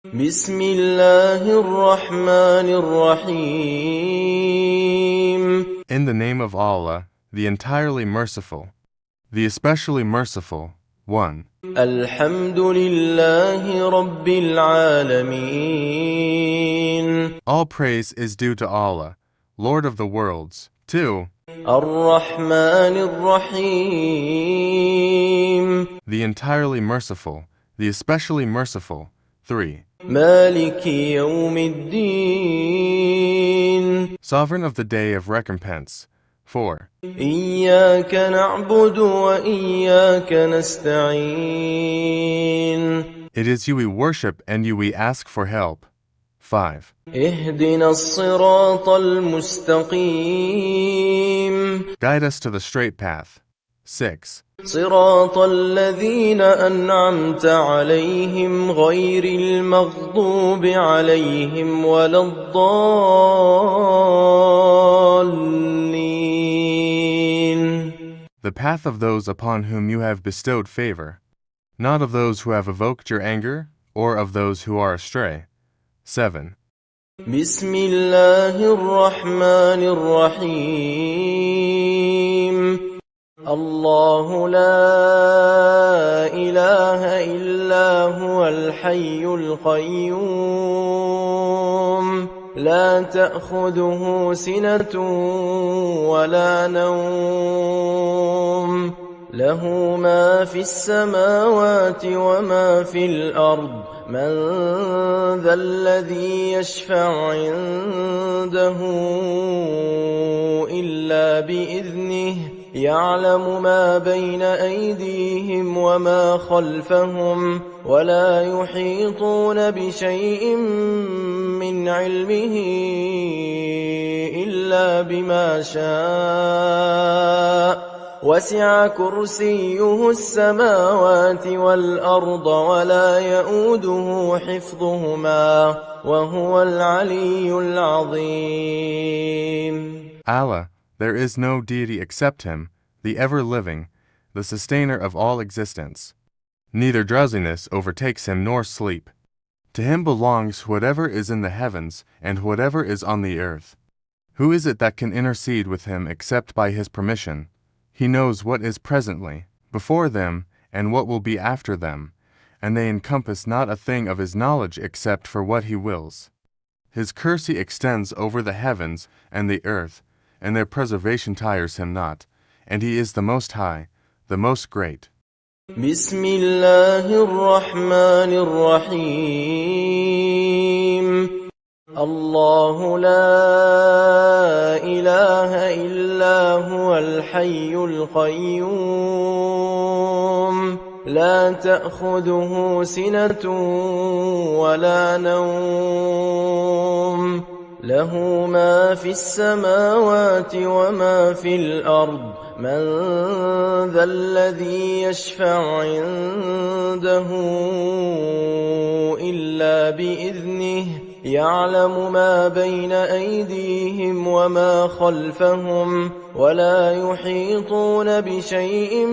بسم الله الرحمن الرحيم. In the name of Allah, the entirely merciful, the especially merciful, 1. الحمد لله رب العالمين. All praise is due to Allah, Lord of the worlds. 2. الرحمن الرحيم. The entirely merciful, the especially merciful, 3. مالك يوم الدين. Sovereign of the day of recompense. 4. إياك نعبد وإياك نستعين. It is you we worship and you we ask for help. 5. اهدنا الصراط المستقيم. Guide us to the straight path. 6. صراط الذين أنعمت عليهم غير المغضوب عليهم ولا الضالين. The path of those upon whom you have bestowed favor, not of those who have evoked your anger, or of those who are astray. 7. بسم الله الرحمن الرحيم. الله لا إله إلا هو الحي القيوم لا تأخذه سنة ولا نوم له ما في السماوات وما في الأرض من ذا الذي يشفع عنده إلا بإذنه يعلم ما بين أيديهم وما خلفهم ولا يحيطون بشيء من علمه إلا بما شاء وسع كرسيه السماوات والأرض ولا يئوده حفظهما وهو العلي العظيم. Allah, there is no deity except Him, the ever-living, the sustainer of all existence. Neither drowsiness overtakes Him nor sleep. To Him belongs whatever is in the heavens and whatever is on the earth. Who is it that can intercede with Him except by His permission? He knows what is presently, before them, and what will be after them, and they encompass not a thing of His knowledge except for what He wills. His QUR'SI extends over the heavens and the earth, and their preservation tires Him not, and He is the Most High, the Most Great. بسم الله الرحمن الرحيم. الله لا إله إلا هو الحي القيوم لا تأخذه سنة ولا نوم له ما في السماوات وما في الأرض من ذا الذي يشفع عنده إلا بإذنه يعلم ما بين أيديهم وما خلفهم ولا يحيطون بشيء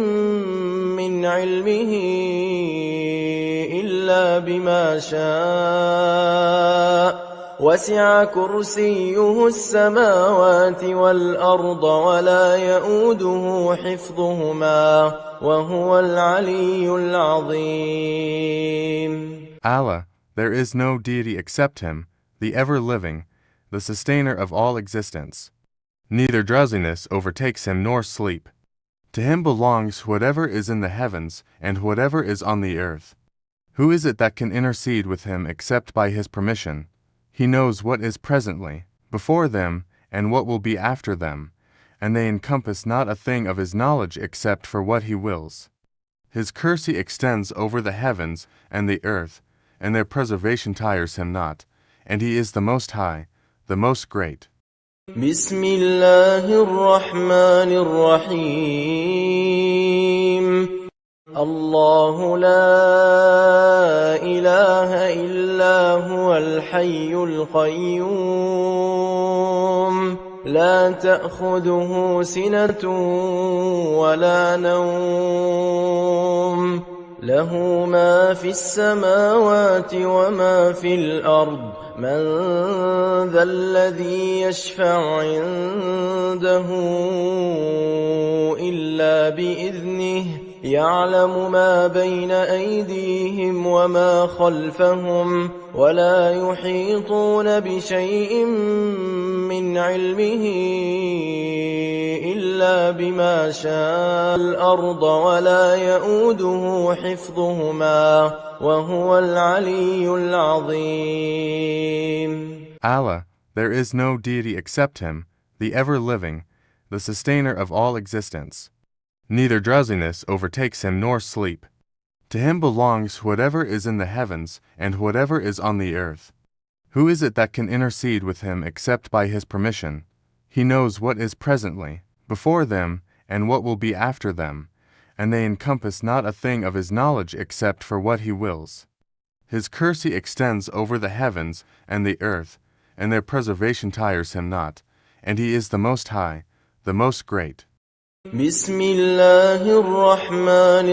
من علمه إلا بما شاء وسع كرسيه السماوات والأرض ولا يئوده حفظهما وهو العلي العظيم. Allah, there is no deity except Him, the ever-living, the sustainer of all existence. Neither drowsiness overtakes Him nor sleep. To Him belongs whatever is in the heavens and whatever is on the earth. Who is it that can intercede with Him except by His permission? He knows what is presently, before them, and what will be after them, and they encompass not a thing of His knowledge except for what He wills. His QUR'SI extends over the heavens and the earth, and their preservation tires Him not, and He is the Most High, the Most Great. بسم الله الرحمن الرحيم. الله لا إله إلا هو الحي القيوم لا تأخذه سنة ولا نوم له ما في السماوات وما في الأرض من ذا الذي يشفع عنده إلا بإذنه يعلم ما بين أيديهم وما خلفهم ولا يحيطون بشيء من علمه إلا بما شاء الأرض ولا يؤوده حفظهما وهو العلي العظيم. Allah, there is no deity except Him, the ever-living, the sustainer of all existence. Neither drowsiness overtakes Him nor sleep. To Him belongs whatever is in the heavens and whatever is on the earth. Who is it that can intercede with Him except by His permission? He knows what is presently before them and what will be after them, and they encompass not a thing of His knowledge except for what He wills. His QUR'SI extends over the heavens and the earth, and their preservation tires Him not, and He is the Most High, the Most Great. بسم الله الرحمن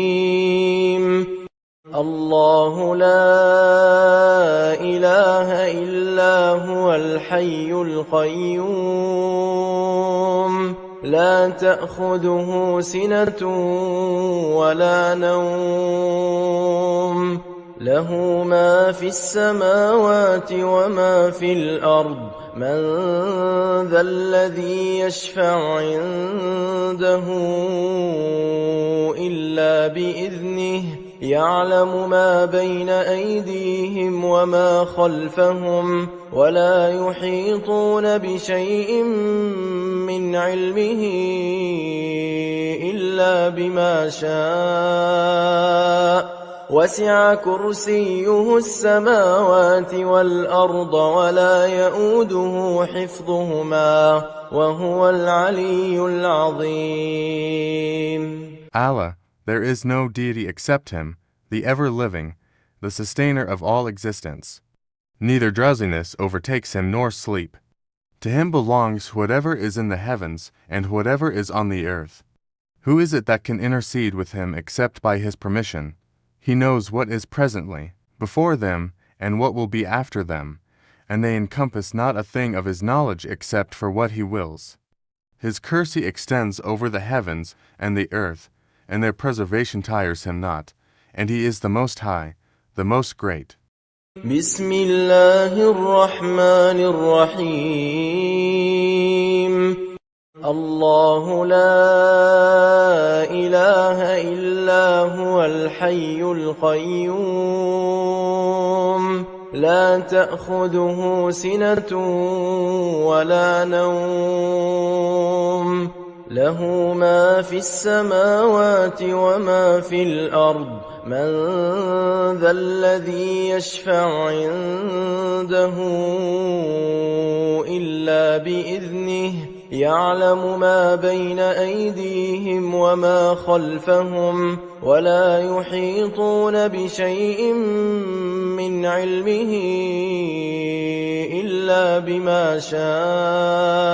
الرحيم الله لا إله إلا هو الحي القيوم لا تأخذه سنة ولا نوم له ما في السماوات وما في الأرض من ذا الذي يشفع عنده إلا بإذنه يعلم ما بين أيديهم وما خلفهم ولا يحيطون بشيء من علمه إلا بما شاء وسع كرسيه السماوات والأرض ولا يؤوده حفظهما وهو العلي العظيم. Allah, there is no deity except Him, the ever-living, the sustainer of all existence. Neither drowsiness overtakes Him nor sleep. To Him belongs whatever is in the heavens and whatever is on the earth. Who is it that can intercede with Him except by His permission? He knows what is presently before them and what will be after them, and they encompass not a thing of His knowledge except for what He wills. His QUR'SI extends over the heavens and the earth, and their preservation tires Him not, and He is the Most High, the Most Great. بسم الله الرحمن الرحيم الله لا إله إلا هو الحي القيوم لا تأخذه سنة ولا نوم له ما في السماوات وما في الأرض من ذا الذي يشفع عنده إلا بإذنه يعلم ما بين أيديهم وما خلفهم ولا يحيطون بشيء من علمه إلا بما شاء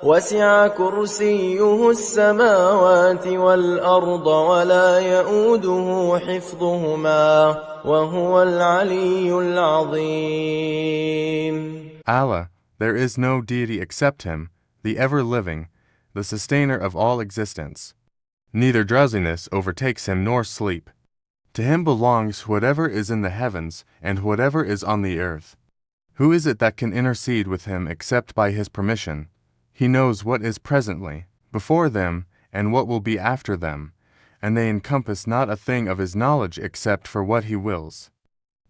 وسع كرسيه السماوات والأرض ولا يؤوده حفظهما وهو العلي العظيم. Allah, there is no deity except Him, the ever-living, the sustainer of all existence. Neither drowsiness overtakes Him nor sleep. To Him belongs whatever is in the heavens and whatever is on the earth. Who is it that can intercede with Him except by His permission? He knows what is presently before them and what will be after them, and they encompass not a thing of His knowledge except for what He wills.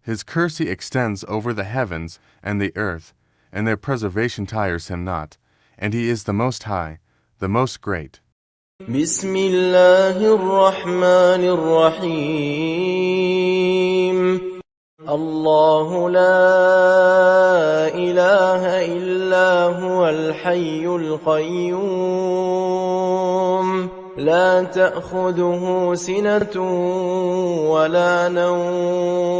His QUR'SI extends over the heavens and the earth, and their preservation tires Him not, and He is the Most High, the Most Great. بسم الله الرحمن الرحيم الله لا إله إلا هو الحي القيوم لا تأخذه سنة ولا نوم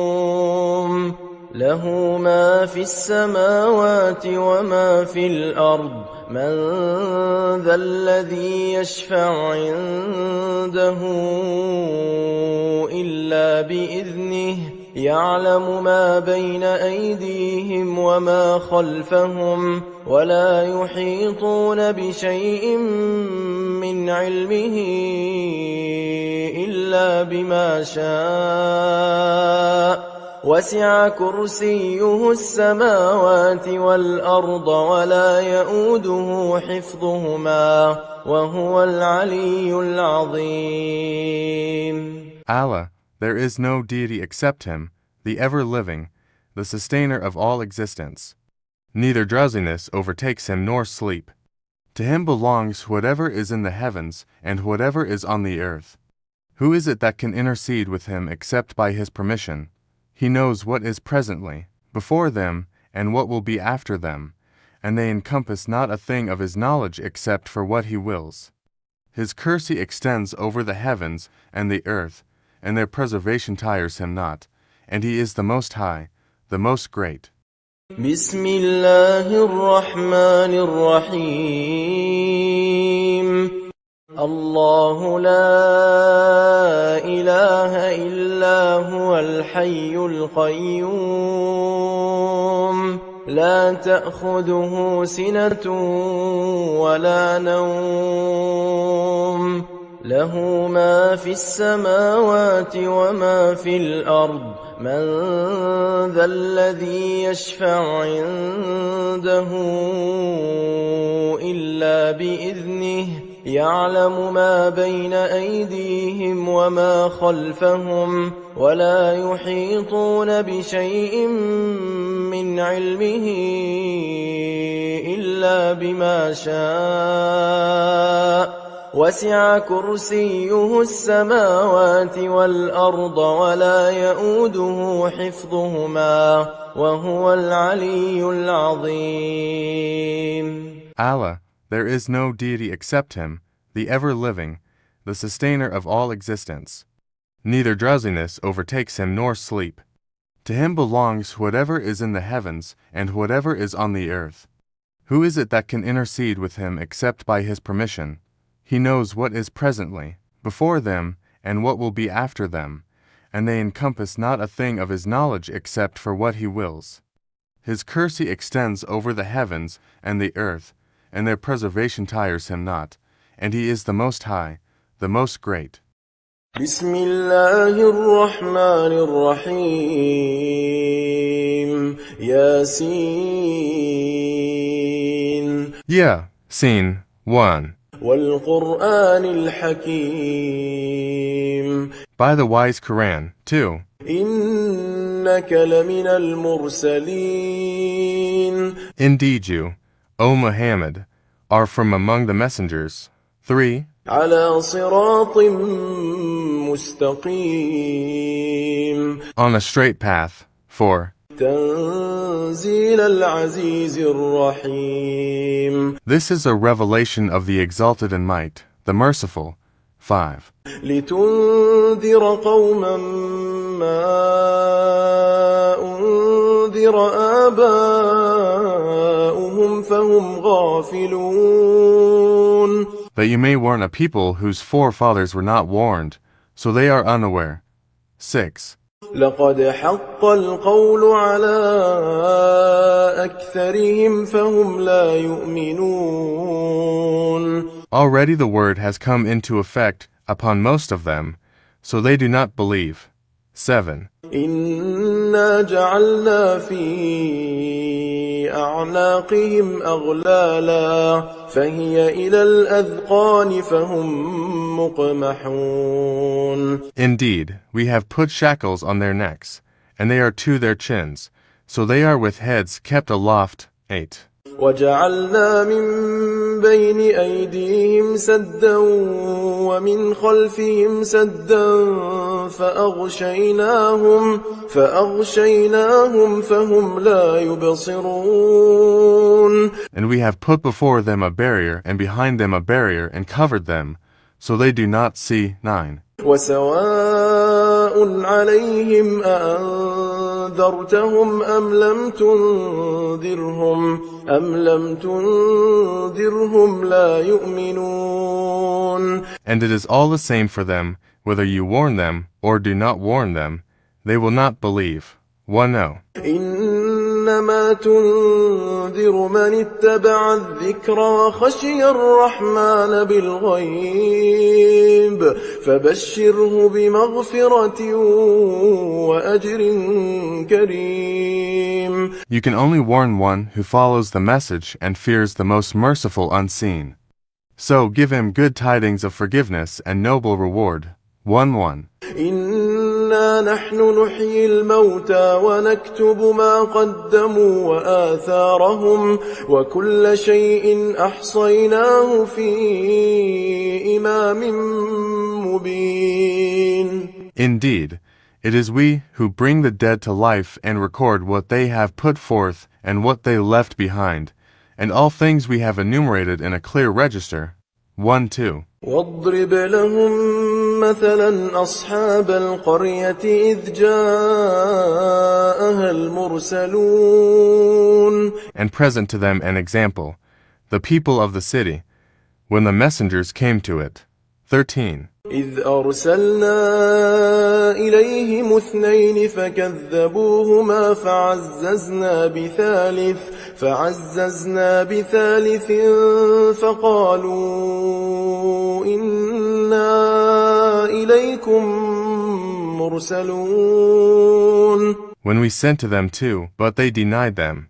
له ما في السماوات وما في الأرض من ذا الذي يشفع عنده إلا بإذنه يعلم ما بين أيديهم وما خلفهم ولا يحيطون بشيء من علمه إلا بما شاء وسع كرسيه السماوات والأرض ولا يؤوده حفظهما وهو العلي العظيم. Allah, there is no deity except Him, the ever-living, the sustainer of all existence. Neither drowsiness overtakes Him nor sleep. To Him belongs whatever is in the heavens and whatever is on the earth. Who is it that can intercede with Him except by His permission? He knows what is presently, before them, and what will be after them, and they encompass not a thing of His knowledge except for what He wills. His QUR'SI extends over the heavens and the earth, and their preservation tires Him not, and He is the Most High, the Most Great. بسم الله الرحمن الرحيم الله لا إله إلا هو الحي القيوم لا تأخذه سنة ولا نوم له ما في السماوات وما في الأرض من ذا الذي يشفع عنده إلا بإذنه يعلم ما بين أيديهم وما خلفهم ولا يحيطون بشيء من علمه إلا بما شاء وسع كرسيه السماوات والأرض ولا يؤوده حفظهما وهو العلي العظيم. Allah, there is no deity except Him, the ever-living, the sustainer of all existence. Neither drowsiness overtakes Him nor sleep. To Him belongs whatever is in the heavens and whatever is on the earth. Who is it that can intercede with Him except by His permission? He knows what is presently, before them, and what will be after them, and they encompass not a thing of His knowledge except for what He wills. His QUR'SI extends over the heavens and the earth, and their preservation tires Him not, and He is the Most High, the Most Great. بسم الله الرحمن الرحيم ياسين Yasin 1. والقرآن الحكيم By the wise Quran 2. إنك لمن المرسلين Indeed you, O Muhammad, are from among the messengers. 3. على صراط مستقيم On a straight path. 4. تنزيل العزيز الرحيم This is a revelation of the Exalted in Might, the Merciful. 5. لتنذر قوما ما أنذر آباؤهم فهم غافلون That you may warn a people whose forefathers were not warned, so they are unaware. 6. لقد حق القول على أكثرهم فهم لا يؤمنون Already the word has come into effect upon most of them, so they do not believe. 7. إنا جعلنا في أعناقهم أغلالا فهي إلى الأذقان فهم مقمحون Indeed, we have put shackles on their necks, and they are to their chins, so they are with heads kept aloft. 8. وجعلنا من بين أيديهم سدا ومن خلفهم سدا فأغشيناهم فهم لا يبصرون And we have put before them a barrier and behind them a barrier and covered them, so they do not see. 9. وسواء عليهم أنذرتهم أم لم تنذرهم لا يؤمنون. And it is all the same for them, whether you warn them or do not warn them, they will not believe. 1-0. إنما تنذر من اتبع الذكر وخشي الرحمن بالغيب فبشره بمغفرة وأجر كريم. You can only warn one who follows the message and fears the most merciful unseen. So give him good tidings of forgiveness and noble reward. 1-1. إنا نحن نحيي الموتى ونكتب ما قدموا وآثارهم وكل شيء أحصيناه في إمام مبين. Indeed, it is we who bring the dead to life and record what they have put forth and what they left behind, and all things we have enumerated in a clear register. 1-2. واضرب لهم مثلا أصحاب القرية إذ جاءها المرسلون. And present to them an example, the people of the city, when the messengers came to it. 13. إذ أرسلنا إليهم اثنين فكذبوهما فعززنا بثالث فقالوا إنا إليكم مرسلون. When we sent to them two, but they denied them.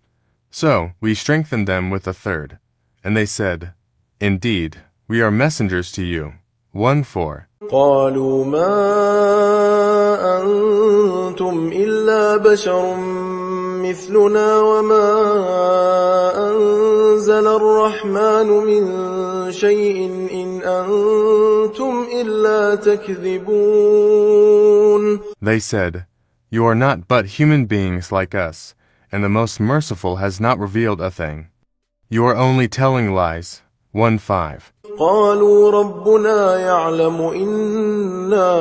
So we strengthened them with a third. And they said, Indeed, we are messengers to you. 1-4. قالوا ما أنتم إلا بشر مثلنا وما أنزل الرحمن من شيء إن أنتم إلا تكذبون. They said, You are not but human beings like us, and the Most Merciful has not revealed a thing. You are only telling lies. 1-5. قالوا ربنا يعلم إنا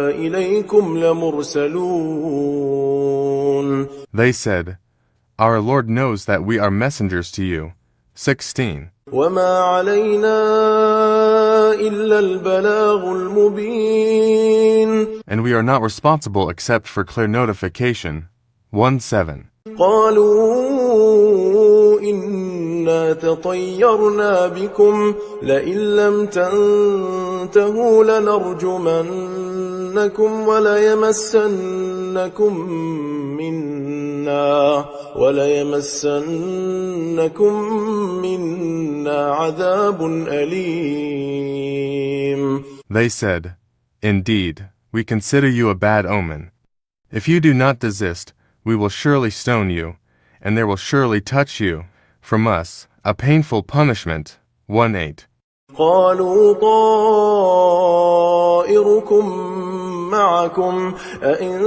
إليكم لمرسلون. They said, Our Lord knows that we are messengers to you. 16. وما علينا إلا البلاغ المبين. And we are not responsible except for clear notification. 1-7. قالوا إنا تطيرنا بكم لئن لم تنتهوا لنرجمنكم وليمسنكم منا عذاب أليم. They said, Indeed, we consider you a bad omen. If you do not desist, we will surely stone you, and there will surely touch you, from us, a painful punishment. 1-8. قالوا طائركم معكم أئن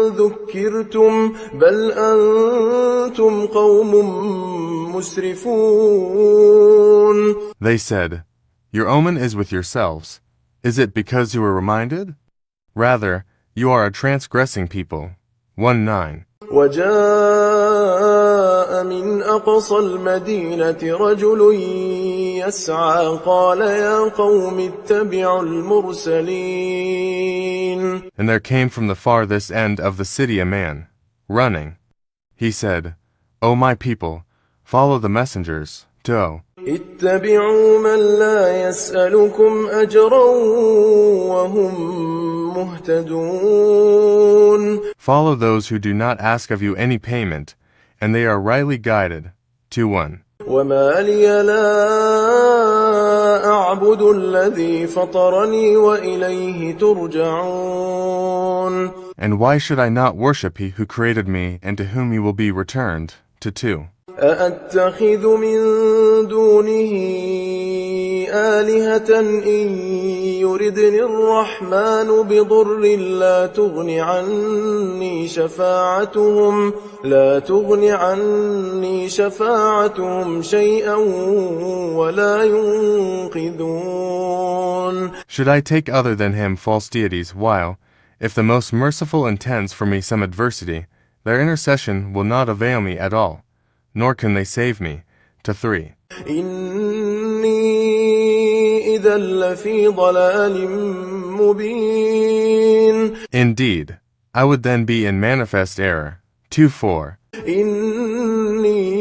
ذكرتم بل أنتم قوم مسرفون. They said, Your omen is with yourselves. Is it because you were reminded? Rather, you are a transgressing people. 1-9. وجاء من أقصى المدينة رجل يسعى قال يا قوم اتبعوا المرسلين. And there came from the farthest end of the city a man, running. He said, O my people, follow the messengers. اتبعوا من لا يسألكم أجرا وهم مهتدون. Follow those who do not ask of you any payment, and they are rightly guided. 2-1. وما لي لا أعبد الذي فطرني وإليه ترجعون. And why should I not worship He who created me and to whom you will be returned? 2. أأتخذ من دونه آلهة إن يردني الرحمن بضر لا تغن عني شفاعتهم شيئا ولا ينقذون. Should I take other than Him false deities while, If the Most Merciful intends for me some adversity, their intercession will not avail me at all, nor can they save me. To 3. إني إذا لفي ضلال مبين. Indeed, I would then be in manifest error. 2:4. إني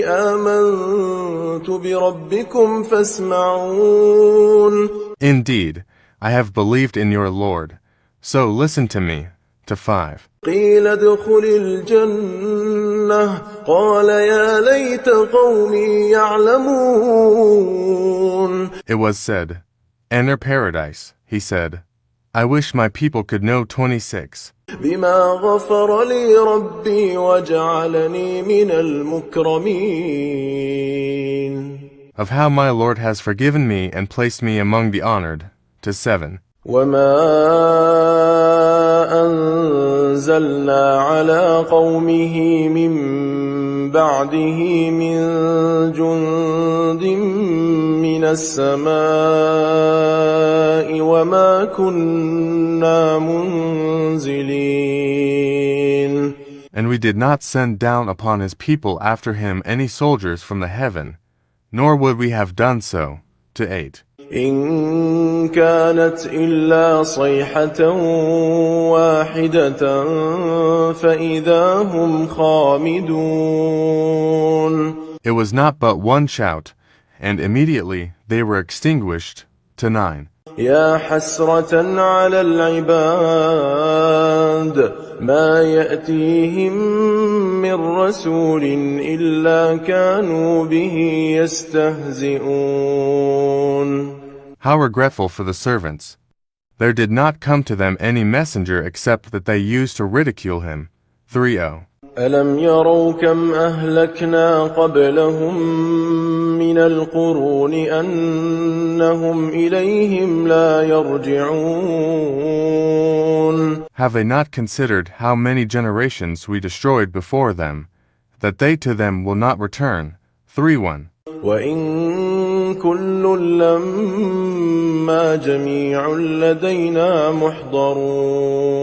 آمنت بربكم فاسمعون. Indeed, I have believed in your Lord, so listen to me. To 5. قيل ادخل الجنة قال يا ليت قومي يعلمون. It was said, enter paradise. He said, I wish my people could know. 26. بما غفر لي ربي وجعلني من المكرمين. Of how my Lord has forgiven me and placed me among the honored. To 7. وما أنزلنا على قومه من بعده من جند من السماء وما كنا منزلين. And we did not send down upon his people after him any soldiers from the heaven, nor would we have done so. To 8. إن كانت إلا صيحة واحدة فإذا هم خامدون. It was not but one shout, and immediately they were extinguished. To 9. يا حسرة على العباد ما يأتيهم من رسول إلا كانوا به يستهزئون. How regretful for the servants! There did not come to them any messenger except that they used to ridicule him. 3:0. ألم يروا كم أهلكنا قبلهم من القرون أنهم إليهم لا يرجعون. Have they not considered how many generations we destroyed before them, that they to them will not return? 3:1. وإن كل لما جميع لدينا محضرون.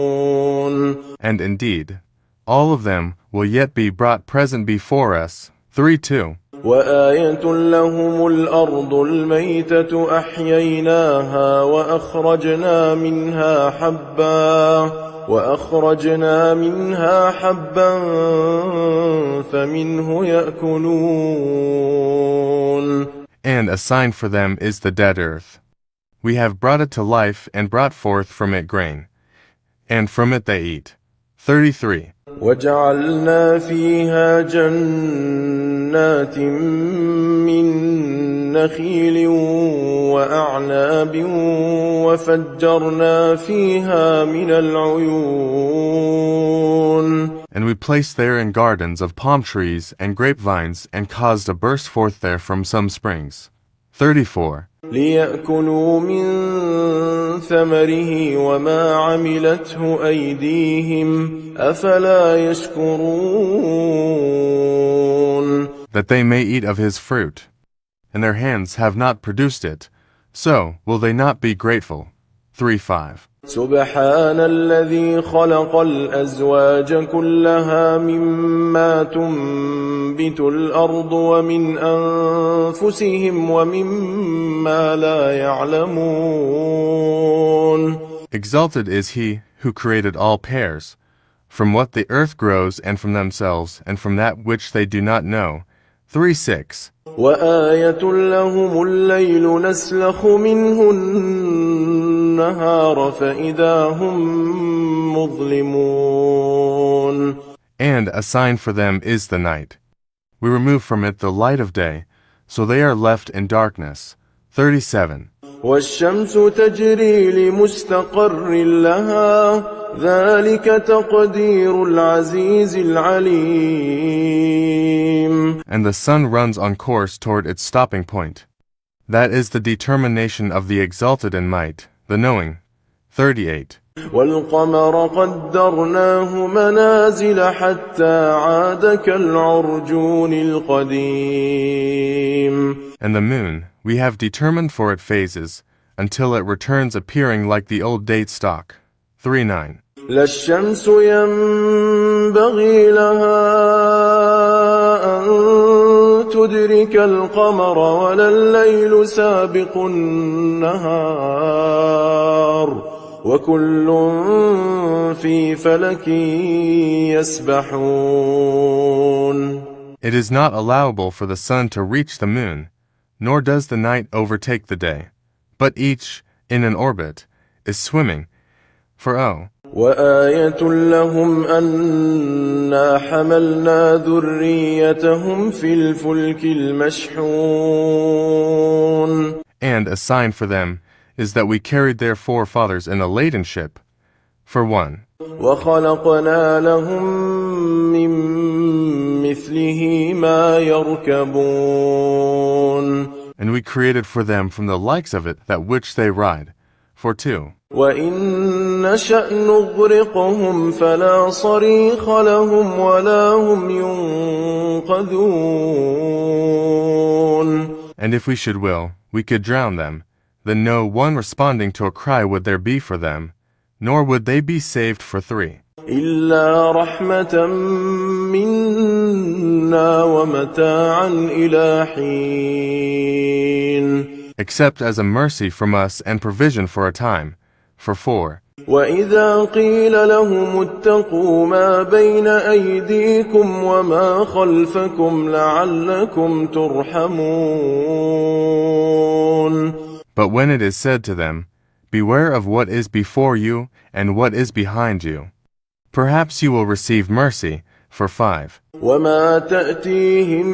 And indeed, all of them will yet be brought present before us. 3:2. وآية لهم الأرض الميتة أحييناها وأخرجنا منها حبا فمنه يأكلون. And a sign for them is the dead earth. We have brought it to life and brought forth from it grain, and from it they eat. 33. وجعلنا فيها جنات من نخيل وأعناب وفجرنا فيها من العيون. And we placed therein gardens of palm trees and grapevines and caused a burst forth there from some springs. 34. ليأكلوا من ثمره وما عملته أيديهم أفلا يشكرون. That they may eat of his fruit, and their hands have not produced it, so will they not be grateful. 3:5. سبحان الذي خلق الأزواج كلها مما تنبت الأرض ومن أنفسهم ومما لا يعلمون. Exalted is he who created all pairs, from what the earth grows and from themselves and from that which they do not know. 3:6. وآية لهم الليل نسلخ منه النهار فإذا هم مظلمون. And a sign for them is the night. We remove from it the light of day, so they are left in darkness. 37. والشمس تجري لمستقر لها ذلك تقدير العزيز العليم. And the sun runs on course toward its stopping point. That is the determination of the exalted in might, the knowing. 38. والقمر قدرناه منازل حتى عاد كالعرجون القديم. And the moon, we have determined for it phases, until it returns appearing like the old date stock. 3:9. لا الشمس ينبغي لها أن تدرك القمر ولا الليل سابق النهار وكل في فلك يسبحون. It is not allowable for the sun to reach the moon, nor does the night overtake the day, but each, in an orbit, is swimming. For وآية لهم أنا حملنا ذريتهم في الفلك المشحون. And a sign for them is that we carried their forefathers in a laden ship. For 1. وخلقنا لهم من مثله ما يركبون. And we created for them from the likes of it that which they ride. For 2. وإن نشأ نغرقهم فلا صريخ لهم ولا هم ينقذون. And if we should will, we could drown them. Then no one responding to a cry would there be for them, nor would they be saved. For 3. إلا رحمة منا ومتاعا إلى حين. Except as a mercy from us and provision for a time. For 4. وإذا قيل لهم اتقوا ما بين أيديكم وما خلفكم لعلكم ترحمون. But when it is said to them, beware of what is before you and what is behind you, perhaps you will receive mercy. For 5. وما تأتيهم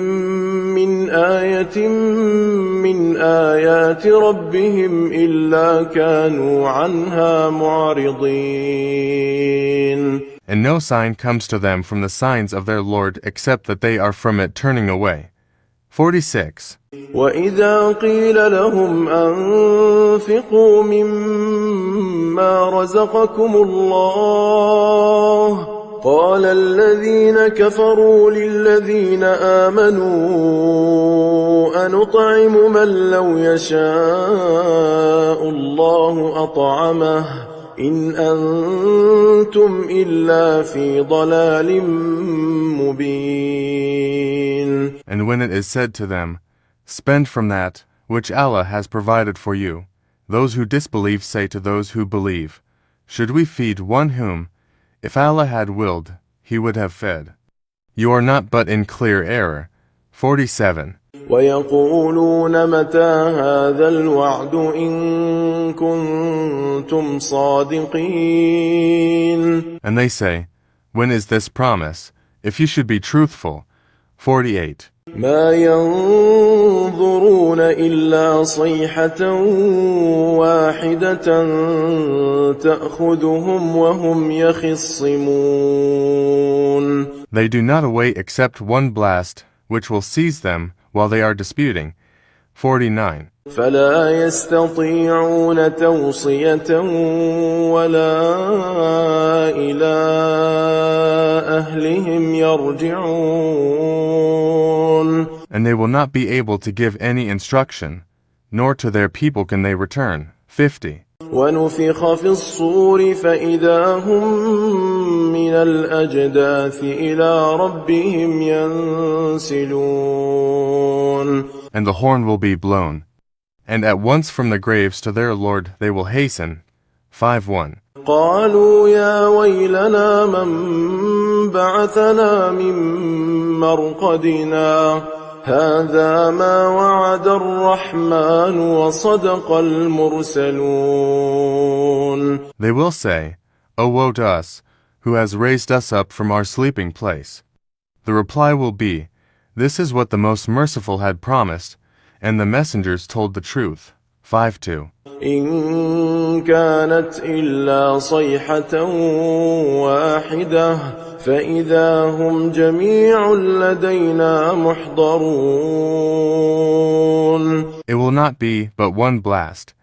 من آية من آيات ربهم إلا كانوا عنها معرضين. And no sign comes to them from the signs of their Lord except that they are from it turning away. 46. وإذا قيل لهم أنفقوا مما رزقكم الله قال الذين كفروا للذين آمنوا أنطعم من لو يشاء الله أطعمه إن أنتم إلا في ضلال مبين. And when it is said to them, spend from that which Allah has provided for you, those who disbelieve say to those who believe, should we feed one whom, if Allah had willed, He would have fed? You are not but in clear error. 47. ويقولون متى هذا الوعد إن كنتم صادقين. And they say, when is this promise, if you should be truthful? 48. ما ينظرون إلا صيحة واحدة تأخذهم وهم يخصمون. They do not await except one blast, which will seize them while they are disputing. 49. فلا يستطيعون توصية ولا إلى أهلهم يرجعون. And they will not be able to give any instruction, nor to their people can they return. 50. ونفخ في الصور فإذا هم من الأجداث إلى ربهم ينسلون. And the horn will be blown, and at once from the graves to their Lord they will hasten. 5:1. قالوا يا ويلنا من بعثنا من مرقدنا هذا ما وعد الرحمن وصدق المرسلون. They will say, O woe to us, who has raised us up from our sleeping place. The reply will be, this is what the Most Merciful had promised, and the messengers told the truth. 5:2. إن كانت إلا صيحة واحدة فإذا هم جميع لدينا محضرون. It will not be but one blast,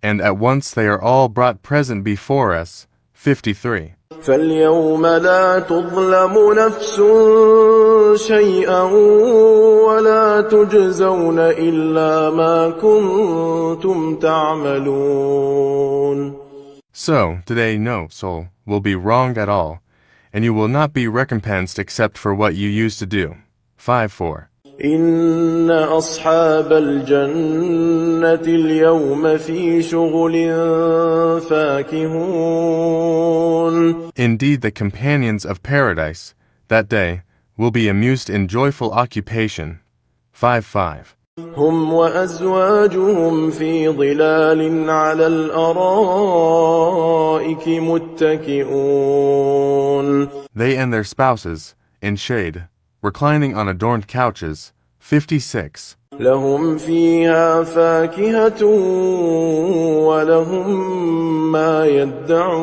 and at once they are all brought present before us. 53. فاليوم لا تظلم نفس شيئا ولا تجزون إلا ما كنتم تعملون. So, today no soul will be wronged at all, and you will not be recompensed except for what you used to do. 5:4. إن أصحاب الجنة اليوم في شغل فاكهون. Indeed, the companions of paradise, that day, will be amused in joyful occupation. 5:5. هم وأزواجهم في ظلال على الأرائك متكئون. They and their spouses, in shade, reclining on adorned couches. 56. لهم فيها فاكهة ولهم ما يدعون.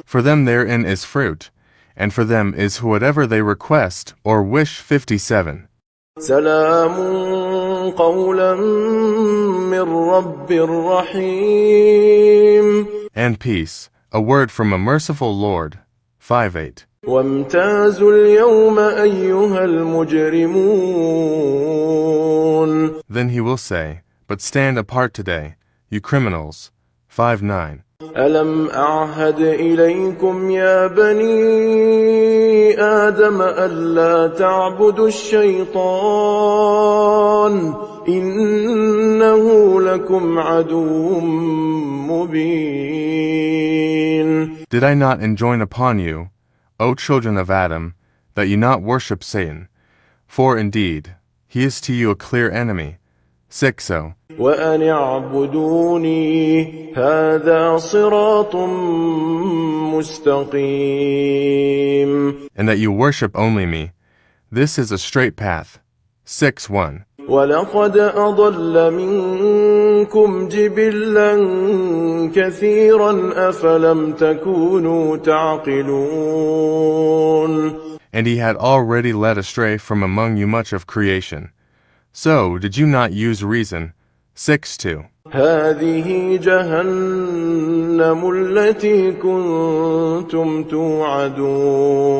For them therein is fruit, and for them is whatever they request or wish. 57. سلام قولا من رب رحيم. And peace, a word from a merciful Lord. 5:8. وامتازوا اليوم أيها المجرمون. Then he will say, but stand apart today, you criminals. 5:9. ألم أعهد إليكم يا بني آدم ألا تعبدوا الشيطان إنه لكم عدو مبين. Did I not enjoin upon you, O children of Adam, that you not worship Satan? For indeed, he is to you a clear enemy. 6. وأن اعبدوني هذا صراط مستقيم. And that you worship only me. This is a straight path. 6:1. ولقد أضل منكم جبلا كثيرا أفلم تكونوا تعقلون. And he had already led astray from among you much of creation. So did you not use reason? 6:2. هذه جهنم التي كنتم توعدون.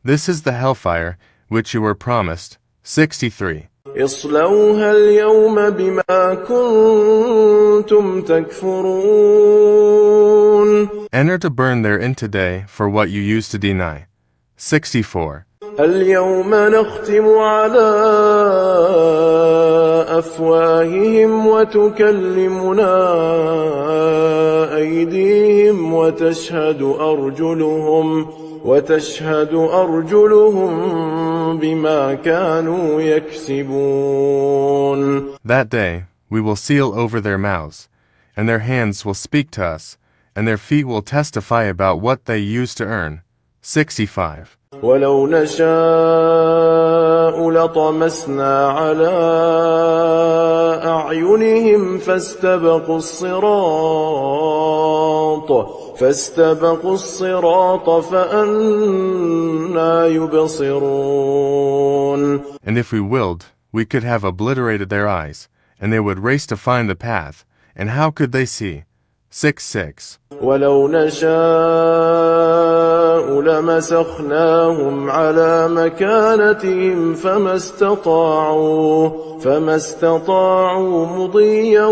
This is the hellfire which you were promised. 63. اصلوها اليوم بما كنتم تكفرون. Enter to burn therein today for what you used to deny. 64. اليوم نختم على أفواههم وتكلمنا أيديهم وتشهد أرجلهم بما كانوا يكسبون. That day we will seal over their mouths, and their hands will speak to us, and their feet will testify about what they used to earn. 65. ولو نشاء لطمسنا على أعينهم فاستبقوا الصراط فأنى يبصرون. And if we willed, we could have obliterated their eyes, and they would race to find the path, and how could they see? 6:6. ولو نشاء لمسخناهم على مكانتهم فما استطاعوا مضيا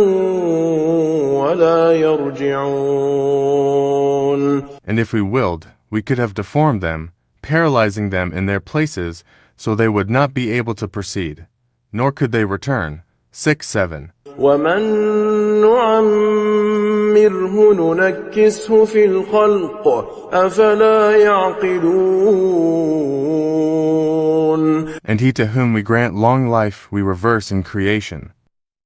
ولا يرجعون. And if we willed, we could have deformed them, paralyzing them in their places, so they would not be able to proceed, nor could they return. 6:7. ومن نعمره ننكسه في الخلق أفلا يعقلون. And he to whom we grant long life we reverse in creation.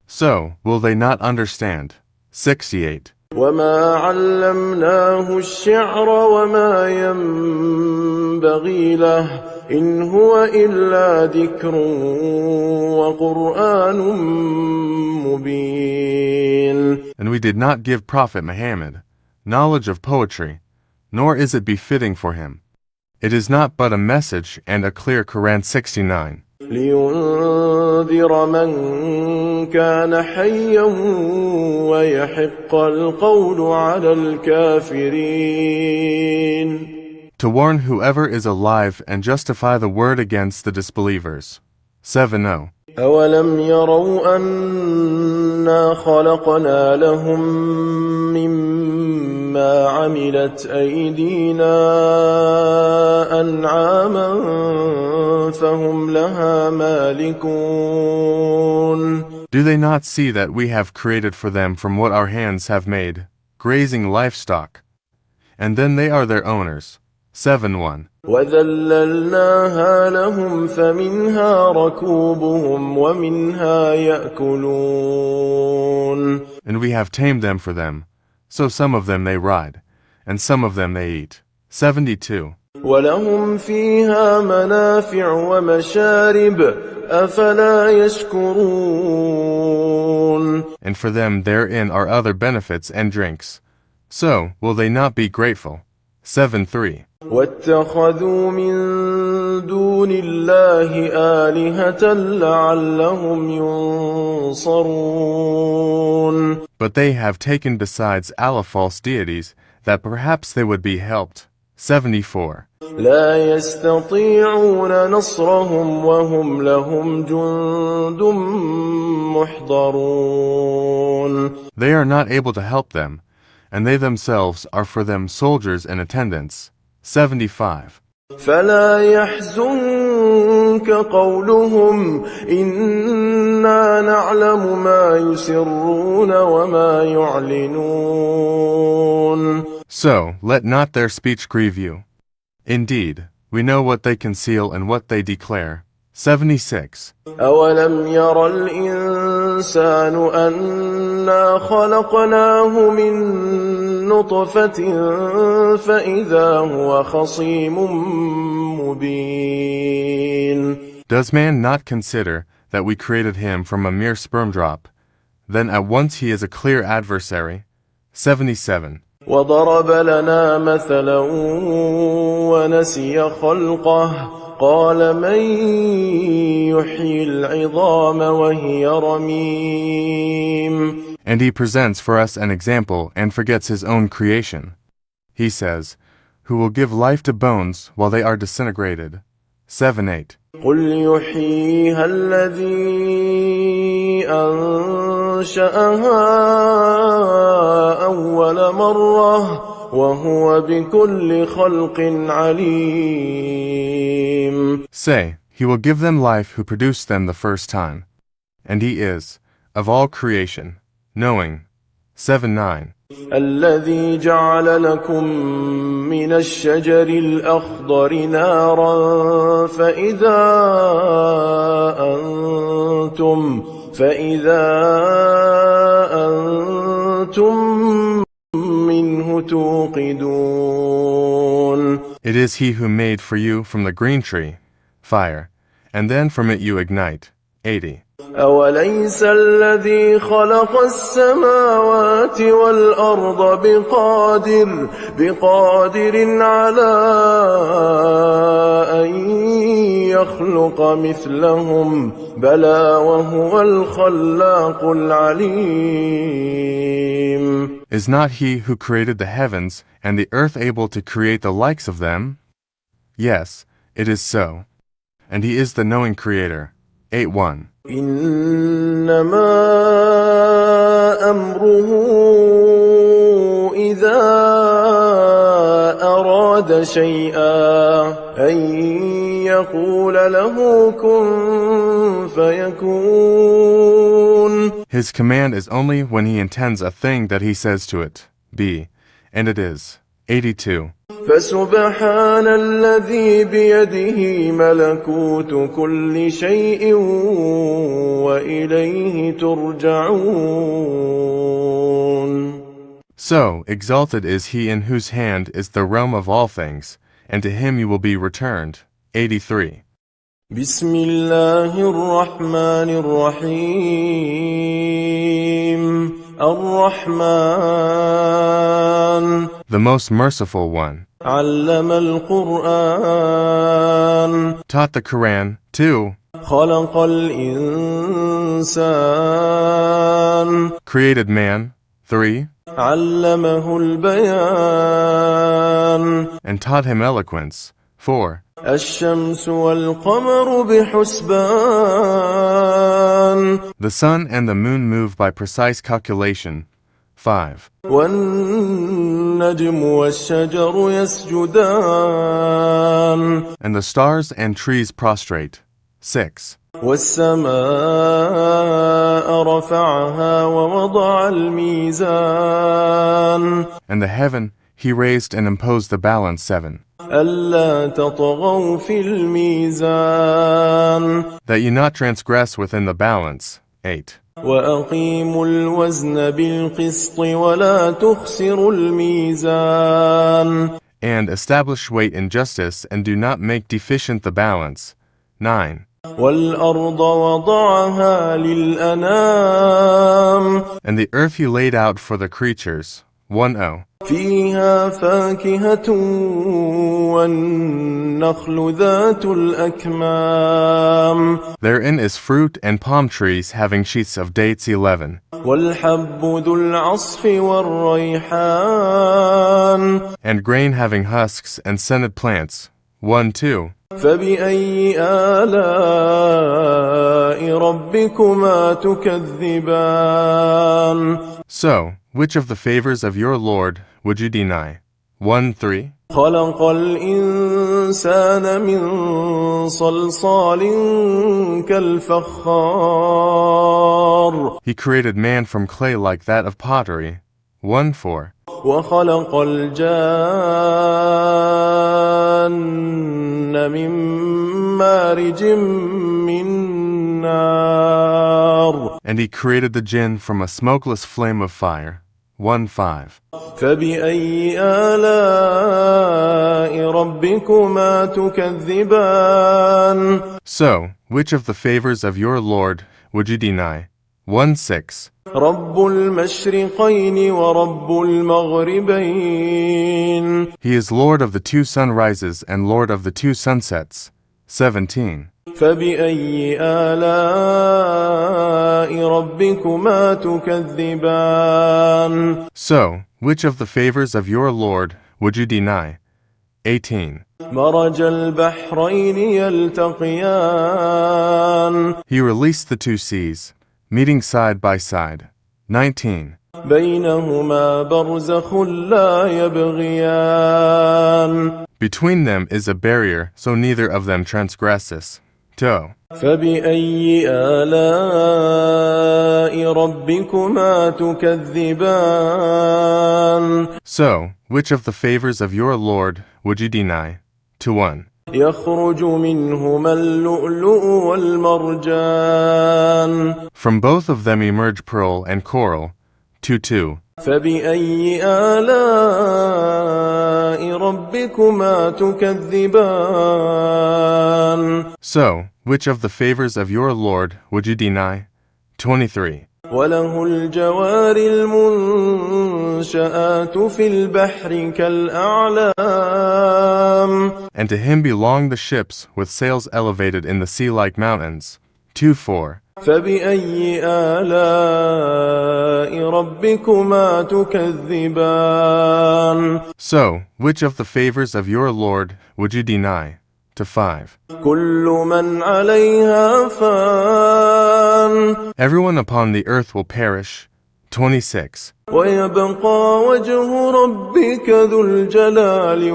So, will they not understand? 68. وما علمناه الشعر وما ينبغي له إن هو إلا ذكر وقرآن مبين. And we did not give Prophet Muhammad knowledge of poetry, nor is it befitting for him. It is not but a message and a clear Quran. 69. لينذر من كان حيا ويحق القول على الكافرين. To warn whoever is alive and justify the word against the disbelievers. 70. أولم يروا أنا خلقنا لهم مما عملت أيدينا أنعاما فهم لها مالكون. Do they not see that we have created for them from what our hands have made, grazing livestock, and then they are their owners? 7:1. وَذَلَّلْنَاهَا لَهُمْ فَمِنْهَا رَكُوبُهُمْ وَمِنْهَا يَأْكُلُونَ. And we have tamed them for them, so some of them they ride, and some of them they eat. 72. وَلَهُمْ فِيهَا مَنَافِعُ وَمَشَارِبُ أَفَلَا يَشْكُرُونَ. And for them therein are other benefits and drinks. So will they not be grateful? 7:3. وَاتَّخَذُوا مِن دُونِ اللَّهِ آلِهَةً لَعَلَّهُمْ يُنصَرُونَ. But they have taken besides Allah false deities, that perhaps they would be helped. 74. لا يستطيعون نصرهم وهم لهم جند محضرون. They are not able to help them, and they themselves are for them soldiers and attendants. 75. فلا يحزنك قولهم إنا نعلم ما يسرون وما يعلنون. So let not their speech grieve you. Indeed, we know what they conceal and what they declare. 76. أولم ير الإنسان أنا خلقناه من نطفة فإذا هو خصيم مبين. Does man not consider that we created him from a mere sperm drop? Then at once he is a clear adversary. 77. وضرب لنا مثلا ونسي خلقه قال من يحيي العظام وهي رميم. And he presents for us an example and forgets his own creation. He says, who will give life to bones while they are disintegrated. 7:8. قل يحييها الذي أنشأها أول مرة وهو بكل خلق عليم. Say, he will give them life who produced them the first time. And he is, of all creation, knowing. 7:9. الذي جعل لكم من الشجر الأخضر نارا فإذا أنتم منه توقدون. It is he who made for you from the green tree, fire, and then from it you ignite. 80. أوليس الذي خلق السماوات والأرض بقادر على أن يخلق مثلهم بلى وهو الخلاق العليم. Is not he who created the heavens and the earth able to create the likes of them? Yes, it is so. And he is the knowing creator. 8:1. إنما أمره إذا أراد شيئا أن يقول له كن فيكون. His command is only when he intends a thing that he says to it, be, and it is. 82. فسبحان الذي بيده ملكوت كل شيء وإليه ترجعون. So exalted is he in whose hand is the realm of all things, and to him you will be returned. 83. بسم الله الرحمن الرحيم الرحمن. The most merciful one. علم القرآن. Taught the Quran. 2. خلق الإنسان. Created man. 3. علمه البيان. And taught him eloquence. 4. الشمس والقمر بحسبان The sun and the moon move by precise calculation. 5. والنجم والشجر يسجدان And the stars and trees prostrate. 6. والسماء رفعها ووضع الميزان And the heaven he raised and imposed the balance. 7. ألا تطغوا في الميزان That you not transgress within the balance. 8. وأقيموا الوزن بالقسط ولا تخسروا الميزان And establish weight in justice and do not make deficient the balance. 9. والأرض وضعها للأنام And the earth he laid out for the creatures. 10. فيها فاكهة والنخل ذات الأكمام Therein is fruit and palm trees having sheaths of dates. 11. والحب ذو العصف والريحان And grain having husks and scented plants. 1, 2. فبأي آلاء ربكما تكذبان So, which of the favors of your Lord would you deny? 1, 3. خلق الإنسان من صلصال كالفخار He created man from clay like that of pottery. 1, 4. وخلق الجان من مارج من نار And he created the jinn from a smokeless flame of fire. 1, 5. فبأي آلاء ربكما تكذبان So, which of the favors of your Lord would you deny? 1, 6. رب المشرقين ورب المغربين He is Lord of the two sunrises and Lord of the two sunsets. 17. فبأي آلاء ربكما تكذبان So, which of the favors of your Lord would you deny? 18. مرج البحرين يلتقيان He released the two seas, meeting side by side. 19. بينهما برزخ لا يبغيان Between them is a barrier, so neither of them transgresses. 2. فبأي آلاء ربكما تكذبان So, which of the favors of your Lord would you deny? 1. يخرج منهما اللؤلؤ والمرجان From both of them emerge pearl and coral. 2. فبأي آلاء ربكما تكذبان So, which of the favors of your Lord would you deny? 23. وله الجوار المنشآت في البحر كالأعلام And to him belong the ships with sails elevated in the sea like mountains. 2, 4. فبأي آلاء ربكما تكذبان So, which of the favors of your Lord would you deny? 5. كل من عليها فان Everyone upon the earth will perish. 26. ويبقى وجه ربك ذو الجلال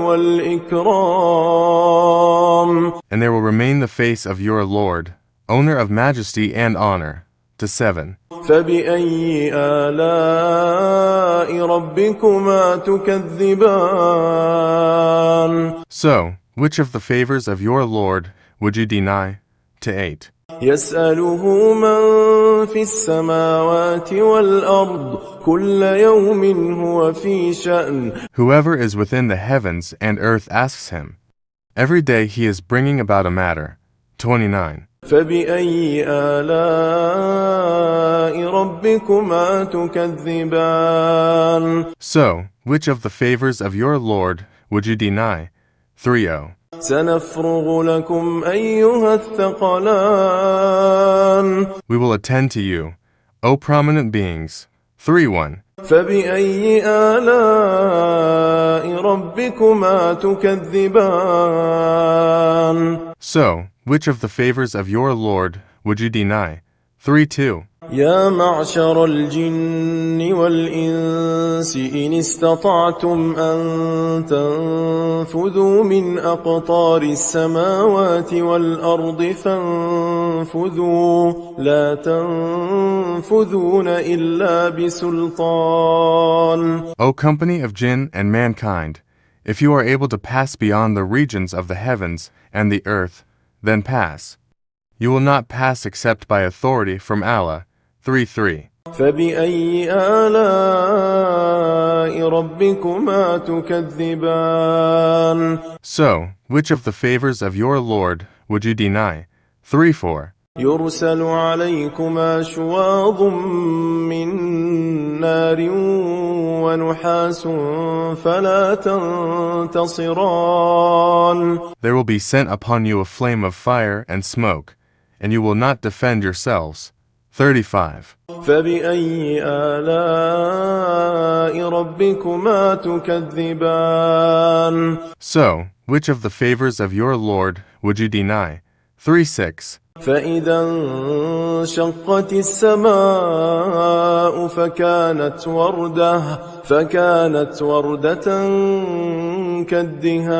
والإكرام And there will remain the face of your Lord, owner of majesty and honor. 7. فبأي آلاء ربكما تكذبان So, which of the favors of your Lord would you deny? 8. يسأله من في السماوات والأرض كل يوم هو في شأن Whoever is within the heavens and earth asks him. Every day he is bringing about a matter. 29. فبأي آلاء ربكما تكذبان So, which of the favors of your Lord would you deny? 30. سنفرغ لكم أيها الثقلان We will attend to you, O prominent beings. 3-1. فبأي آلاء ربكما تكذبان. So, which of the favors of your Lord would you deny? 3-2. يا معشر الجن والإنس إن استطعتم أن تنفذوا من أقطار السماوات والأرض فانفذوا لا تنفذون إلا بسلطان. O company of jinn and mankind, if you are able to pass beyond the regions of the heavens and the earth, then pass. You will not pass except by authority from Allah. 3-3. فبأي آلاء ربكما تكذبان. So, which of the favors of your Lord would you deny? 3-4. يرسل عليكما شواظ من نار ونحاس فلا تنتصران. There will be sent upon you a flame of fire and smoke, and you will not defend yourselves. 35. فبأي آلاء ربكما تكذبان. So, which of the favors of your Lord would you deny? 3-6. فإذا انشقت السماء فكانت وردة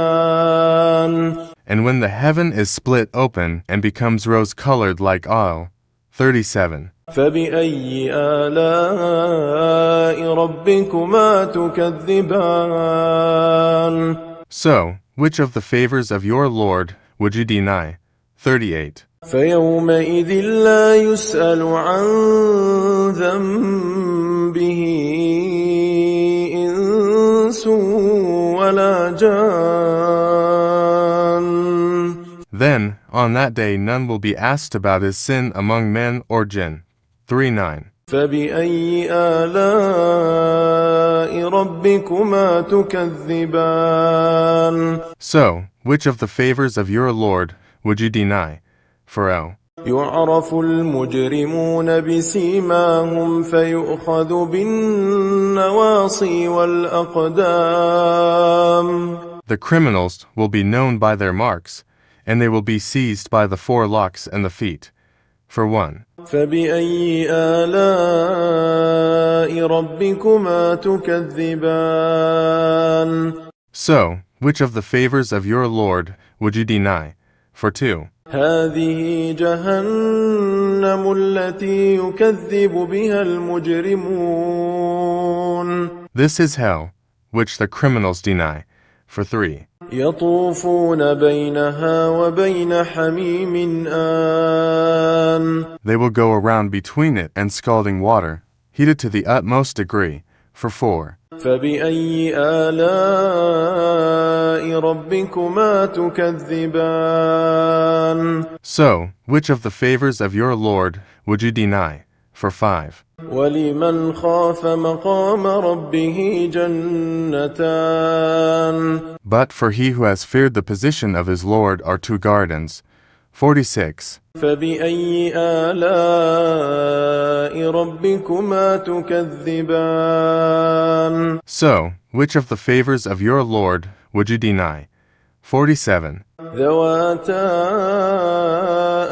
كالدهان. And when the heaven is split open and becomes rose-colored like oil. 37. فبأي آلاء ربكما تكذبان. So, which of the favors of your Lord would you deny? 38. فيومئذ لا يسأل عن ذنبه إنس ولا جان. Then, on that day none will be asked about his sin among men or jinn. 3-9. فبأي آلاء ربكما تكذبان. So, which of the favors of your Lord would you deny? 4. يعرف المجرمون بسيماهم فيؤخذ بالنواصي والأقدام. The criminals will be known by their marks, and they will be seized by the forelocks and the feet. 1. فبأي آلاء ربكما تكذبان. So, which of the favors of your Lord would you deny? 2. هذه جهنم التي يكذب بها المجرمون. This is hell, which the criminals deny. 3. يطوفون بينها وبين حميم آن. They will go around between it and scalding water, heated to the utmost degree. 4. فبأي آلاء ربكما تكذبان. So, which of the favors of your Lord would you deny? 5. ولمن خاف مقام ربه جنتان. But for he who has feared the position of his Lord are 2 gardens. 46. فبأي آلاء ربكما تكذبان. So, which of the favors of your Lord would you deny? 47. ذواتا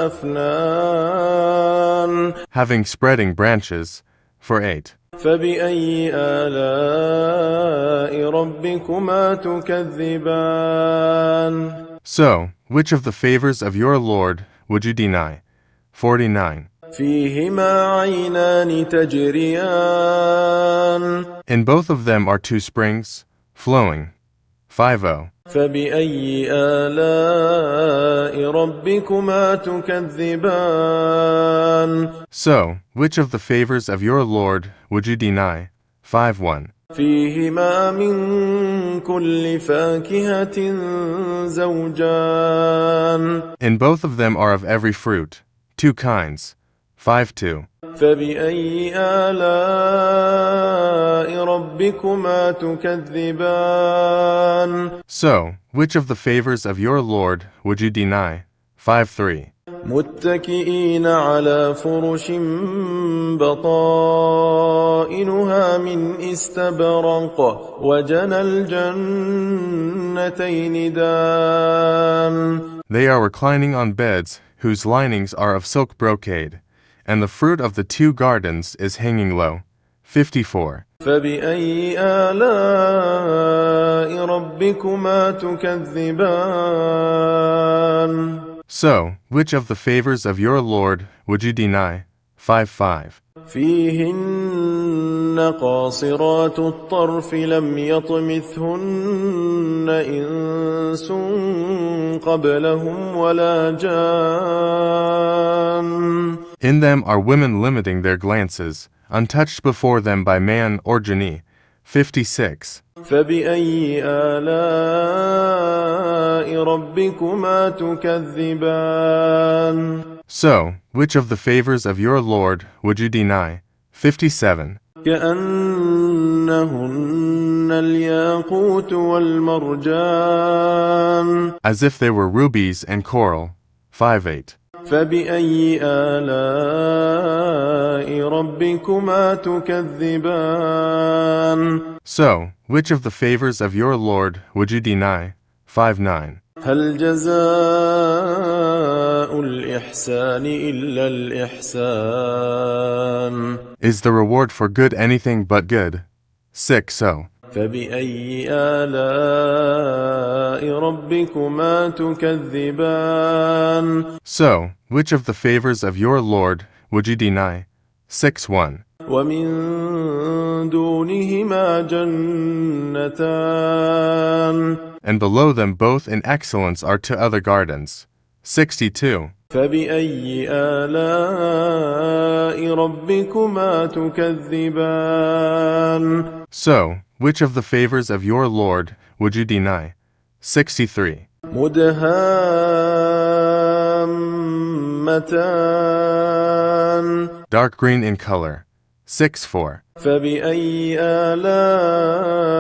أفنان. Having spreading branches. 8. فبأي آلاء ربكما تكذبان. So, which of the favors of your Lord would you deny? 49. فيهما عينان تجريان. In both of them are 2 springs, flowing. 50. فبأي آلاء ربكما تكذبان. So, which of the favors of your Lord would you deny? 51. فيهما من كل فاكهة زوجان. In both of them are of every fruit, 2 kinds. 5-2. فبأي آلاء ربكما تكذبان. So, which of the favors of your Lord would you deny? 5-3. متكئين على فرش بطائنها من استبرق وجنى الجنتين دان. They are reclining on beds whose linings are of silk brocade, and the fruit of the two gardens is hanging low. 54. فبأي آلاء ربكما تكذبان. So, which of the favors of your Lord would you deny? 55. فيهن قاصرات الطرف لم يطمثهن إنس قبلهم ولا جان. In them are women limiting their glances, untouched before them by man or genie. 56. فبأي آلاء ربكما تكذبان. So, which of the favors of your Lord would you deny? 57. كأنهن الياقوت والمرجان. As if they were rubies and coral. 58. فبأي آلاء ربكما تكذبان. So, which of the favors of your Lord would you deny? 59. هل جزاء الإحسان إلا الإحسان. Is the reward for good anything but good? 6. فبأي آلاء ربكما تكذبان. So, which of the favors of your Lord would you deny? 6:1. ومن دونهما جنتان. And below them both in excellence are two other gardens. 62. فبأي آلاء ربكما تكذبان. So, which of the favors of your Lord would you deny? 63. مدهامتان. Dark green in color. 6:4. فبأي آلاء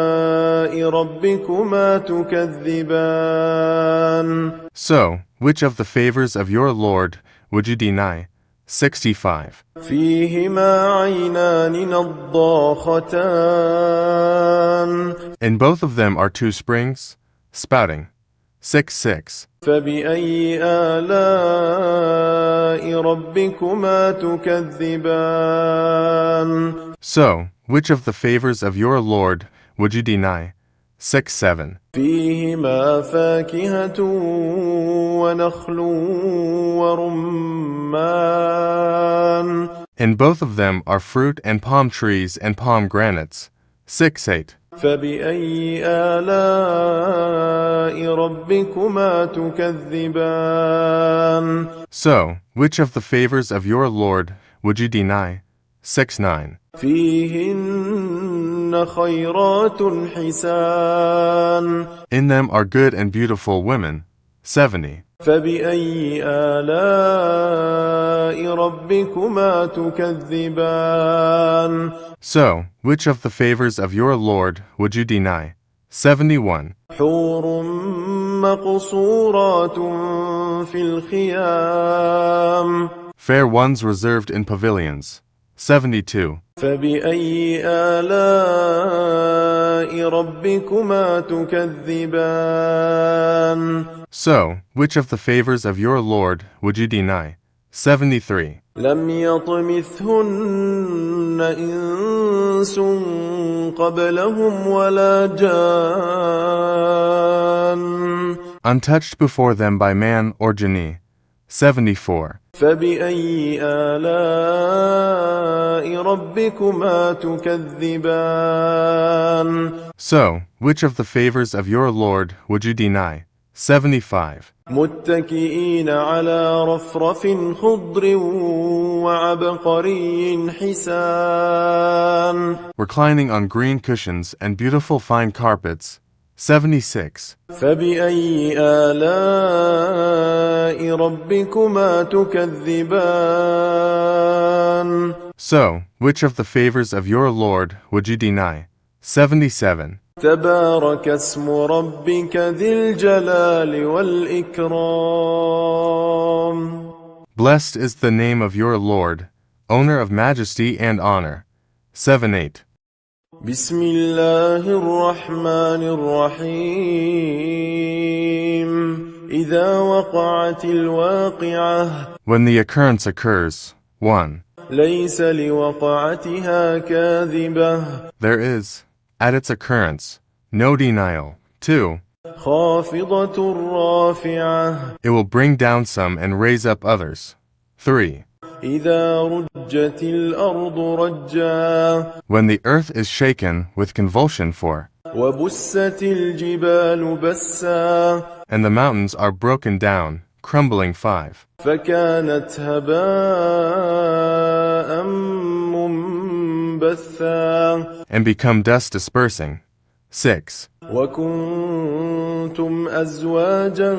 ربكما تكذبان. So, which of the favors of your Lord would you deny? 65. فيهما عينان نضاختان. In both of them are two springs, spouting. 6:6. فبأي آلاء ربكما تكذبان. So, which of the favors of your Lord would you deny? 6:7. فيهما فاكهة ونخل ورمان. In both of them are fruit and palm trees and pomegranates. 6:8. فبأي آلاء ربكما تكذبان. So, which of the favors of your Lord would you deny? 6:9. فيهن خيرات حسان. In them are good and beautiful women. 70. فبأي آلاء ربكما تكذبان. So, which of the favors of your Lord would you deny? 71. حور مقصورات في الخيام. Fair ones reserved in pavilions. 72. فبأي آلاء ربكما تكذبان. So, which of the favors of your Lord would you deny? 73. لم يطمثهن إنس قبلهم ولا جان. Untouched before them by man or genie. 74. فبأي آلاء ربكما تكذبان. So, which of the favors of your Lord would you deny? 75. متكئين على رفرف خضر وعبقري حسان. Reclining on green cushions and beautiful fine carpets. 76. فبأي آلاء ربكما تكذبان. So, which of the favors of your Lord would you deny? 77. تبارك اسم ربك ذي الجلال والإكرام. Blessed is the name of your Lord, owner of majesty and honor. 7-8. بسم الله الرحمن الرحيم إذا وقعت الواقعة When the occurrence occurs. 1. ليس لوقعتها كاذبة There is, at its occurrence, no denial. 2. خافضة رافعة It will bring down some and raise up others. 3. إذا رجت الأرض رجا When the earth is shaken with convulsion 4. وبست الجبال بسا And the mountains are broken down, crumbling 5. فكانت هباء منبثا And become dust dispersing. 6. وكنتم أزواجا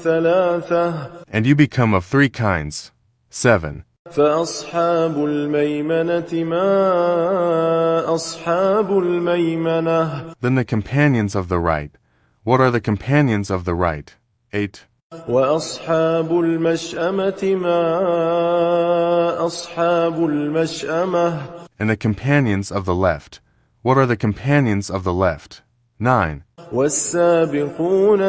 ثلاثة And you become of 3 kinds. 7. فأصحاب الميمنة ما أصحاب الميمنة Then the companions of the right. What are the companions of the right? 8. وأصحاب المشأمة ما أصحاب المشأمة And the companions of the left. What are the companions of the left? 9. والسابقون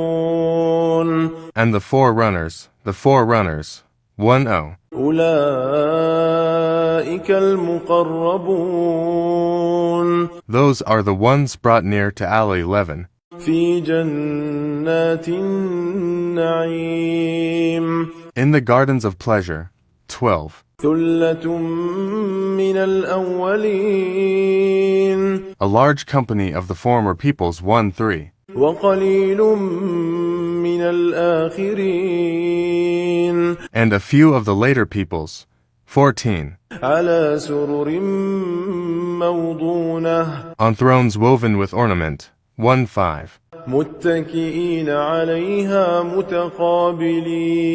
السابقون And the forerunners. 10. أولئك المقربون Those are the ones brought near to AL-11. في جنات النعيم In the gardens of pleasure. 12. ثلة من الأولين A large company of the former peoples. 1-3. وقليل من الآخرين And a few of the later peoples. 14. على سرر موضونة On thrones woven with ornament. 1-5. متكئين عليها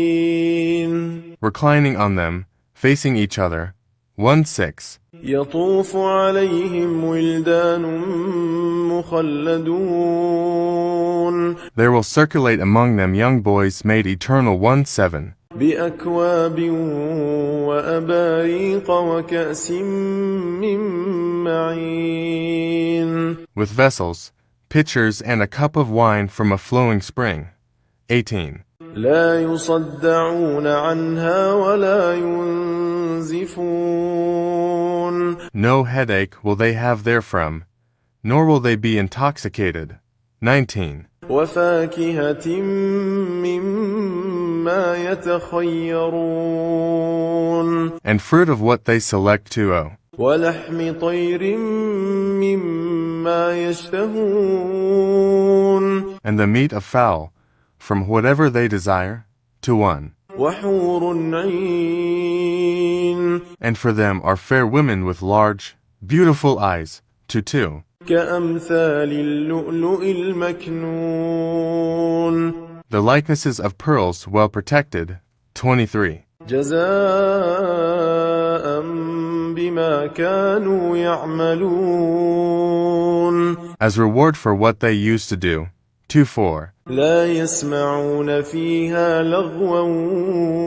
متقابلين Reclining on them, facing each other. 1-6. يطوف عليهم ولدان مخلدون There will circulate among them young boys made eternal. 1-7. بأكواب وأباريق وكأس من معين With vessels, pitchers, and a cup of wine from a flowing spring. 18. لا يصدعون عنها ولا ينزفون No headache will they have therefrom, nor will they be intoxicated. 19. وفاكهة مما يتخيرون And fruit of what they select to. ولحم طير مما يشتهون And the meat of fowl, from whatever they desire. 1. وحور عين And for them are fair women with large, beautiful eyes. 2. كأمثال اللؤلؤ المكنون The likenesses of pearls well protected. 23. جزاء بما كانوا يعملون As reward for what they used to do. 2-4. لا يسمعون فيها لغوا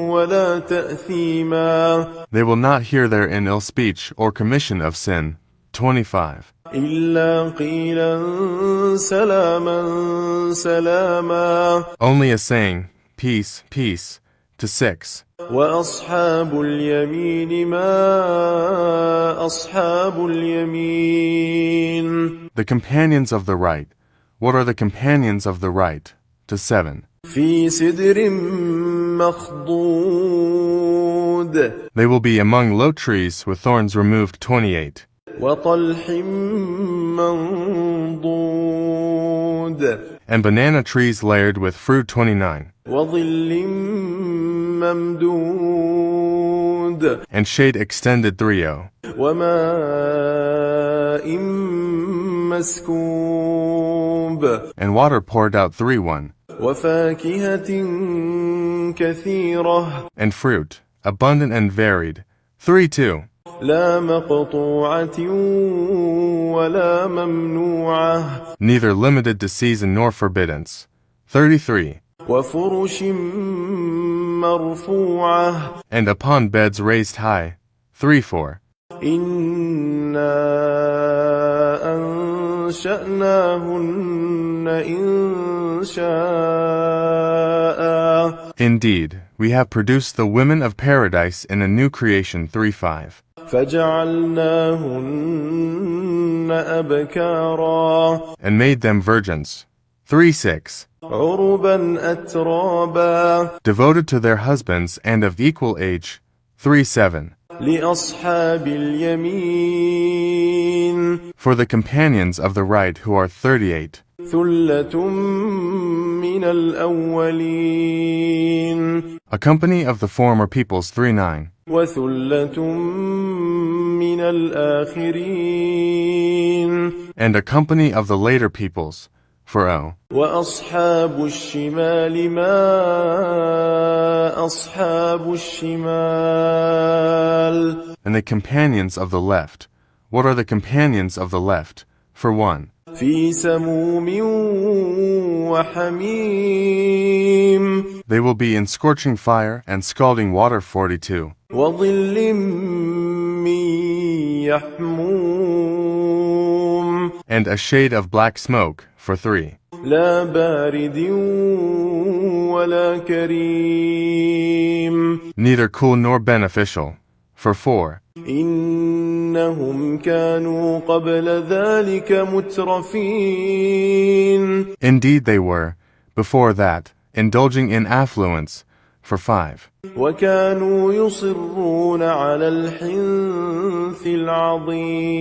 ولا تأثيما They will not hear therein ill speech or commission of sin. 25. إلا قيلا سلاما سلاما Only a saying, peace, peace. 6. وأصحاب اليمين ما أصحاب اليمين The companions of the right. What are the companions of the right? 7. في سدر مخضود They will be among low trees with thorns removed. 28. وطلح منضود And banana trees layered with fruit. 29. وظل ممدود And shade extended. 30. وماء مسكوب And water poured out. 31. وفاكهة كثيرة And fruit, abundant and varied. 32. لا مقطوعة ولا ممنوعة Neither limited to season nor forbiddance. 33. وفرش مرفوعة And upon beds raised high. 3-4. إنا أنشأناهن إنشاء Indeed, we have produced the women of paradise in a new creation. 3-5. فجعلناهن أبكارا And made them virgins. 3-6. عربا أترابا Devoted to their husbands and of equal age. 3-7. لأصحاب اليمين For the companions of the right who are 38. ثلة من الأولين A company of the former peoples. 3-9. وثلة من الآخرين And a company of the later peoples. 4-0. وأصحاب الشمال ما أصحاب الشمال And the companions of the left. What are the companions of the left? 1. في سموم وحميم They will be in scorching fire and scalding water. 42. وظل من يحموم And a shade of black smoke. 3. لا بارد ولا كريم Neither cool nor beneficial. 4. إنهم كانوا قبل ذلك مترفين Indeed they were, before that, indulging in affluence. 5. وكانوا يصرون على الحنث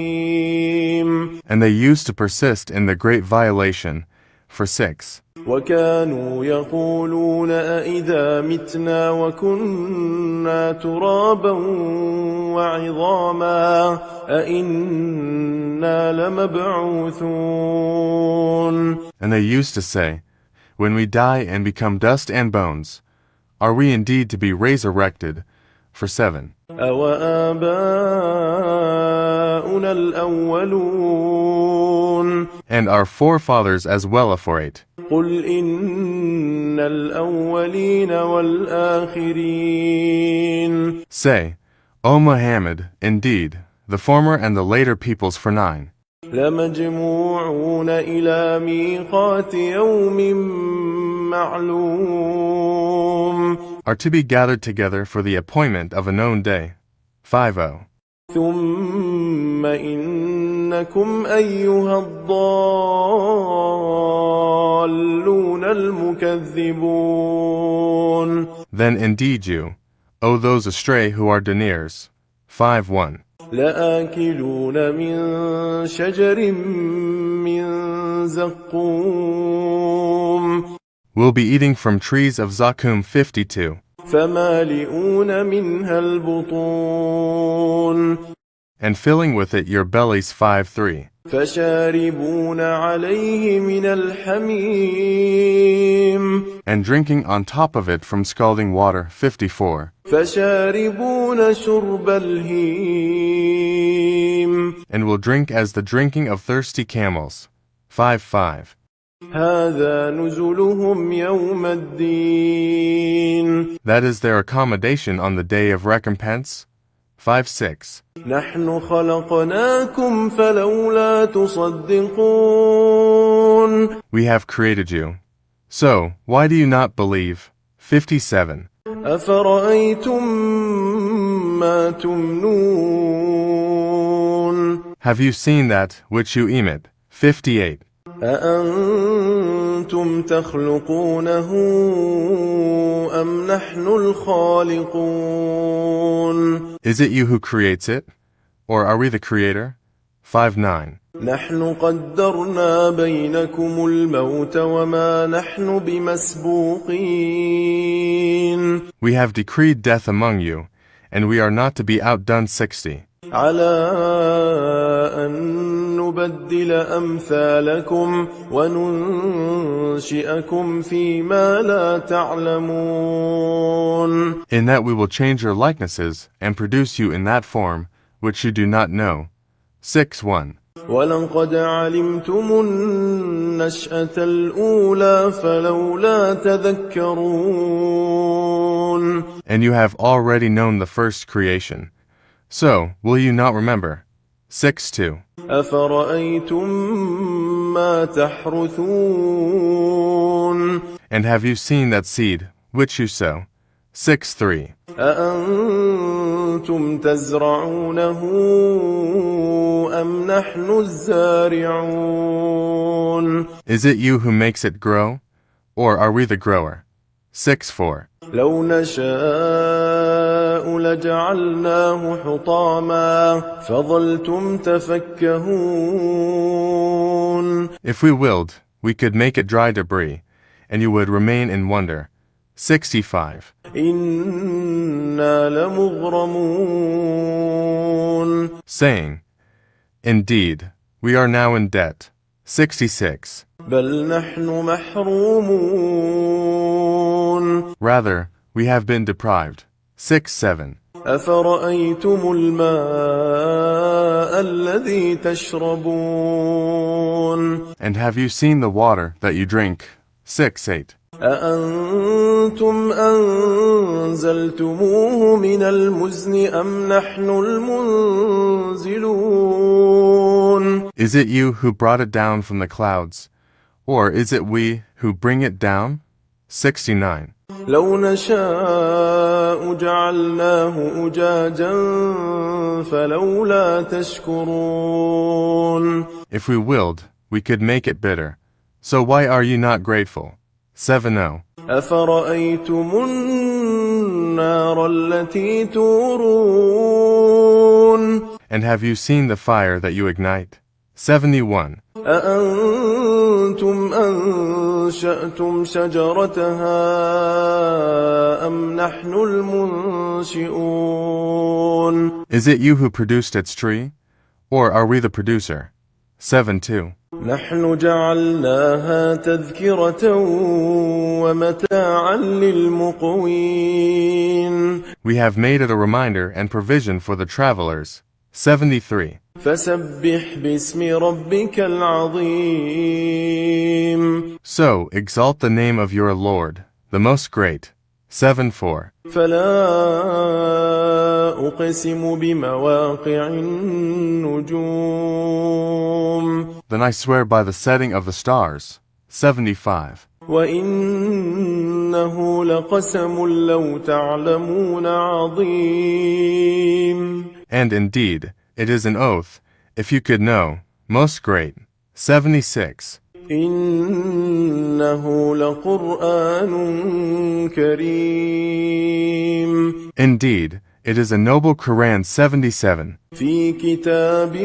العظيم And they used to persist in the great violation. 6. وكانوا يقولون أإذا متنا وكنا ترابا وعظاما أإنا لمبعوثون And they used to say, when we die and become dust and bones, are we indeed to be resurrected? 7. أوآباؤنا الأولون And our forefathers as well. 8. قل إن الأولين والآخرين Say, O Muhammad, indeed, the former and the later peoples. 9. لمجموعون إلى ميقات يوم معلوم Are to be gathered together for the appointment of a known day. 5. ثم إنكم أيها الضالون المكذبون Then indeed you, O those astray who are deniers. 5:1. لآكلون من شجر من زقوم Will be eating from trees of Zakum. 52. فمالئون منها البطون And filling with it your bellies. 5:3. فشاربون عليه من الحميم And drinking on top of it from scalding water. 54. فشاربون شرب الهيم And will drink as the drinking of thirsty camels. 5:5. هذا نزلهم يوم الدين That is their accommodation on the day of recompense. 5:6. نحن خلقناكم فلولا تصدقون We have created you. So, why do you not believe? 57. أفرأيتم ما تمنون Have you seen that which you emit? 58. أأنتم تخلقونه أم نحن الخالقون Is it you who creates it? Or are we the creator? 5:9. نحن قدرنا بينكم الموت وما نحن بمسبوقين We have decreed death among you, and we are not to be outdone. 60. على أن نبدل أمثالكم وننشئكم فيما لا تعلمون In that we will change your likenesses and produce you in that form which you do not know. 6:1. ولقد علمتم النشأة الأولى فلولا تذكرون. And you have already known the first creation. So, will you not remember? 6:2. أفرأيتم ما تحرثون. And have you seen that seed, which you sow? 6:3. أأنتم تزرعونه أم نحن الزارعون. Is it you who makes it grow, or are we the grower? 6:4. لو نشاء لجعلناه حطاما فظلتم تفكهون. If we willed, we could make it dry debris, and you would remain in wonder. 65. إنا لمغرمون. Saying, Indeed, we are now in debt. 66. بل نحن محرومون. Rather, we have been deprived. 6:7. أفرأيتم الماء الذي تشربون. And have you seen the water that you drink? 6:8. أأنتم أنزلتموه من المزن أم نحن المنزلون. Is it you who brought it down from the clouds, or is it we who bring it down? 69. لو نشاء جعلناه أجاجا فلولا تشكرون. If we willed, we could make it bitter. So why are you not grateful? 70. أفرأيتم النار التي تورون. And have you seen the fire that you ignite? 71. أأنتم أنشأتم شجرتها أم نحن المنشئون. Is it you who produced its tree, or are we the producer? 7:2. نحن جعلناها تذكرة ومتاعا للمقوين. We have made it a reminder and provision for the travelers. 73. فسبح باسم ربك العظيم. So exalt the name of your Lord, the most great. 7:4. فلا أقسم بمواقع النجوم. Then I swear by the setting of the stars. 75. وإنه لقسم لو تعلمون عظيم. And indeed, it is an oath, if you could know, most great. 76. إنه لقرآن كريم. Indeed, it is a noble Quran. 77. في كتاب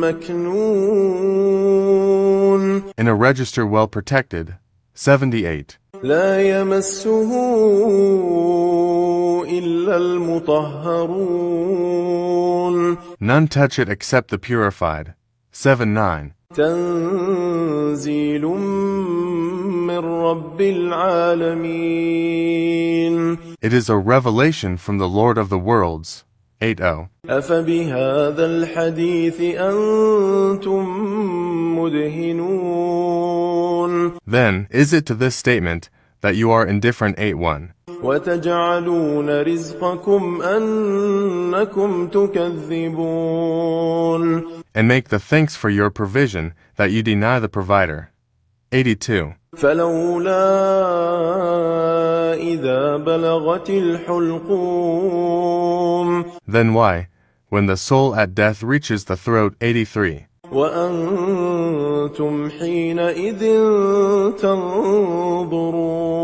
مكنون. In a register well protected. 78. لا يمسه إلا المطهرون. None touch it except the purified. 79. تنزيل من رب العالمين. It is a revelation from the Lord of the worlds. 80. أفبهذا الحديث أنتم مدهنون. Then, is it to this statement that you are indifferent? 81. وتجعلون رزقكم أنكم تكذبون. And make the thanks for your provision that you deny the provider. 82. فلولا إذا بلغت الحلقوم. Then why, when the soul at death reaches the throat? 83. وأنتم حينئذ تنظرون.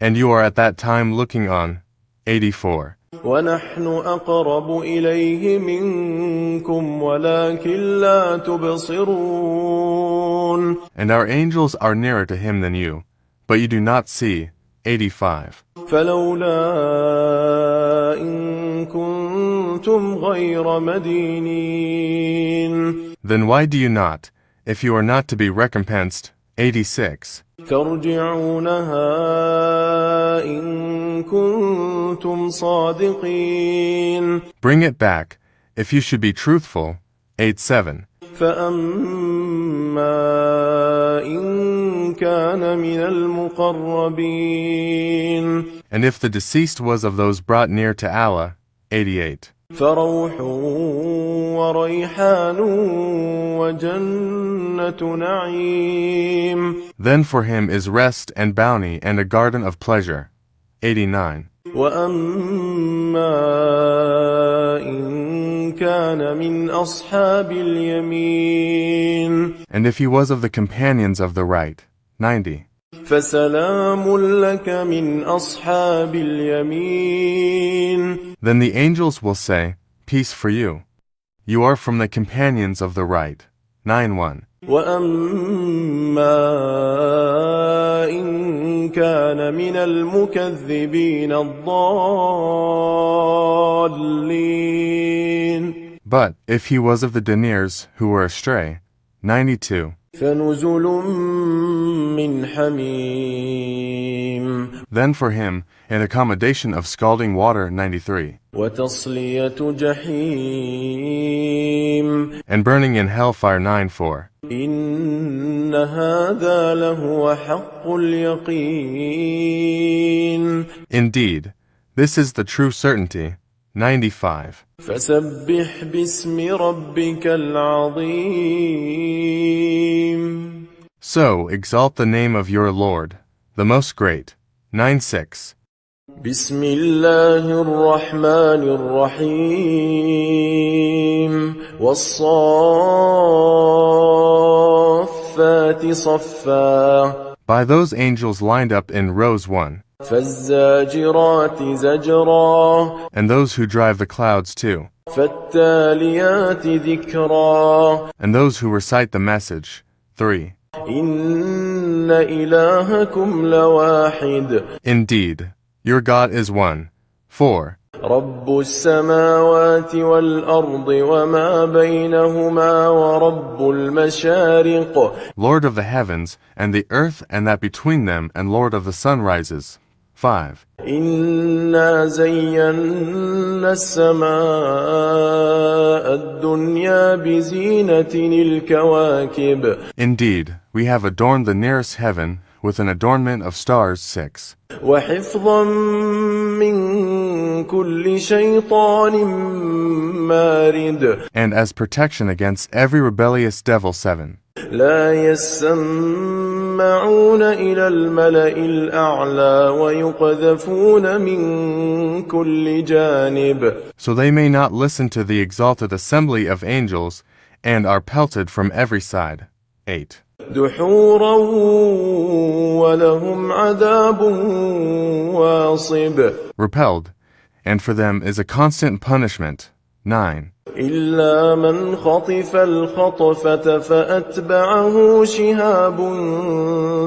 And you are at that time looking on. 84. ونحن أقرب إليه منكم ولكن لا تبصرون. And our angels are nearer to him than you, but you do not see. 85. فلولا إن كنتم غير مدينين. Then why do you not, if you are not to be recompensed? 86. ترجعونها إن كنتم صادقين. Bring it back, if you should be truthful. 8-7. فأما إن كان من المقربين And if the deceased was of those brought near to Allah, 88. فروح وريحان وجنة نعيم Then for him is rest and bounty and a garden of pleasure, 89. وأما إن كان من أصحاب اليمين And if he was of the companions of the right, 90. فسلام لك من أصحاب اليمين Then the angels will say, Peace for you. You are from the companions of the right, 9-1. وأما إن كان من المكذبين الضالين But if he was of the deniers who were astray, 92. فنزل من حميم Then for him an accommodation of scalding water, 93. وتصلية جحيم And burning in hellfire, 9-4. إن هذا لهو حق اليقين Indeed, this is the true certainty, 95. فسبح باسم ربك العظيم So exalt the name of your Lord, the Most Great, 9-6. بسم الله الرحمن الرحيم والصافات صفا By those angels lined up in rows 1, فالزاجرات زجرا and those who drive the clouds 2, فالتاليات ذكرا and those who recite the message 3. إن إلهكم لواحد Indeed, your God is one. 4. رب السماوات والأرض وما بينهما ورب المشارق Lord of the heavens and the earth and that between them, and Lord of the sunrises. 5. إنا زينا السماء الدنيا بزينة الكواكب Indeed, we have adorned the nearest heaven with an adornment of stars. 6. وحفظا من كل شيطان مارد And as protection against every rebellious devil. 7. لا يسمعون إلى الملأ الأعلى ويقذفون من كل جانب So they may not listen to the exalted assembly of angels and are pelted from every side. 8. دحورا ولهم عذاب واصب Repelled, and for them is a constant punishment. 9. إلا من خطف الخطفة فأتبعه شهاب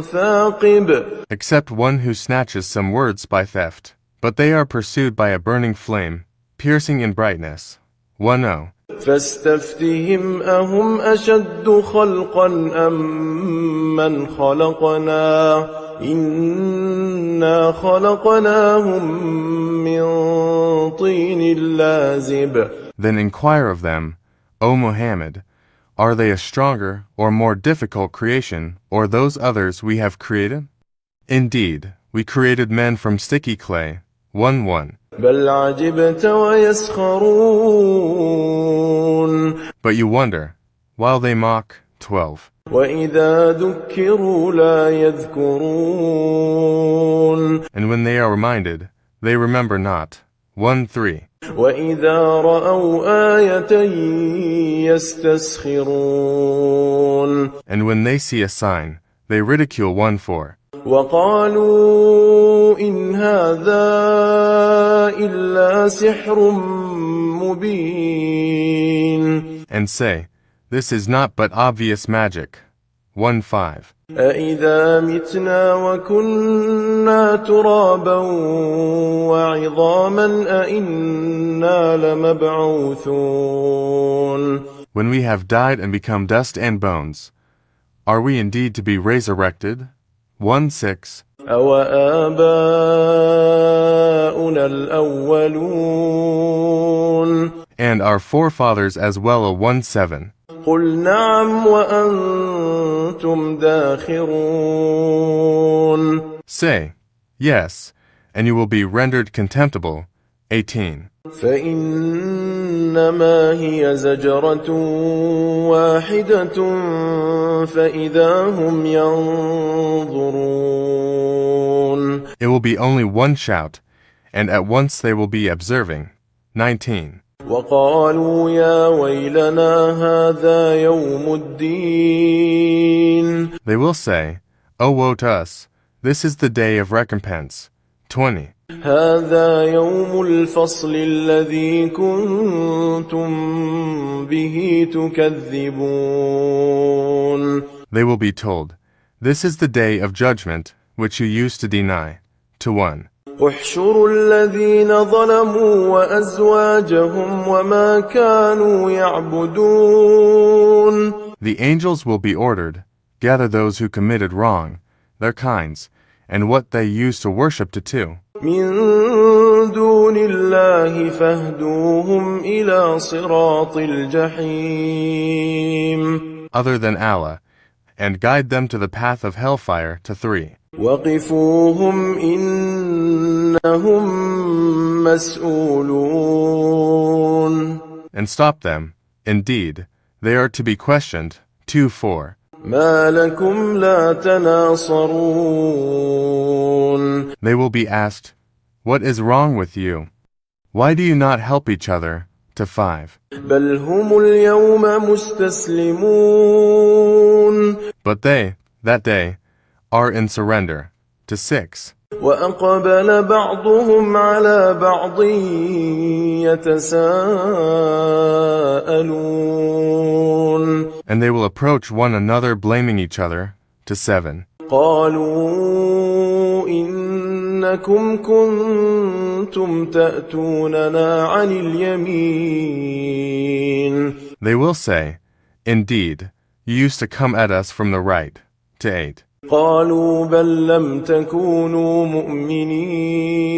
ثاقب Except one who snatches some words by theft, but they are pursued by a burning flame, piercing in brightness. 10. فاستفتهم أهم أشد خلقا أم من خلقنا إنا خلقناهم من طين لازب Then inquire of them, O Muhammad, are they a stronger or more difficult creation, or those others we have created? Indeed, we created men from sticky clay. 1-1. بل عجبت ويسخرون But you wonder, while they mock. 12. وإذا ذكروا لا يذكرون And when they are reminded, they remember not. 1-3. وإذا رأوا آية يستسخرون And when they see a sign, they ridicule. 1-4. وقالوا إن هذا إلا سحر مبين And say, this is not but obvious magic. 1-5. أإذا متنا وكنا ترابا وعظاما أإنا لمبعوثون When we have died and become dust and bones, are we indeed to be resurrected? 1-6. أوآباؤنا الأولون and our forefathers as well a 1-7. قل نعم وأنتم داخرون. Say, yes, and you will be rendered contemptible. 18. فإنما هي زجرة واحدة فإذا هم ينظرون. It will be only one shout, and at once they will be observing. 19. وقالوا يا ويلنا هذا يوم الدين. They will say, "Oh, woe to us, this is the day of recompense." 20. هذا يوم الفصل الذي كنتم به تكذبون. They will be told, "This is the day of judgment which you used to deny." 1. احشروا الذين ظلموا وأزواجهم وما كانوا يعبدون. The angels will be ordered, gather those who committed wrong, their kinds, and what they used to worship to two. من دون الله فاهدوهم إلى صراط الجحيم. Other than Allah, and guide them to the path of hellfire to 3. وقفوهم إنهم مسؤولون. And stop them, indeed, they are to be questioned. 2-4. ما لكم لا تناصرون. They will be asked, "What is wrong with you? Why do you not help each other?" to 5. بل هم اليوم مستسلمون. But they, that day, are in surrender. to 6. وأقبل بعضهم على بعض يتساءلون. And they will approach one another blaming each other. to 7. قالوا إنكم كنتم تأتوننا عن اليمين. They will say, "Indeed, you used to come at us from the right." to 8. قالوا بل لم تكونوا مؤمنين.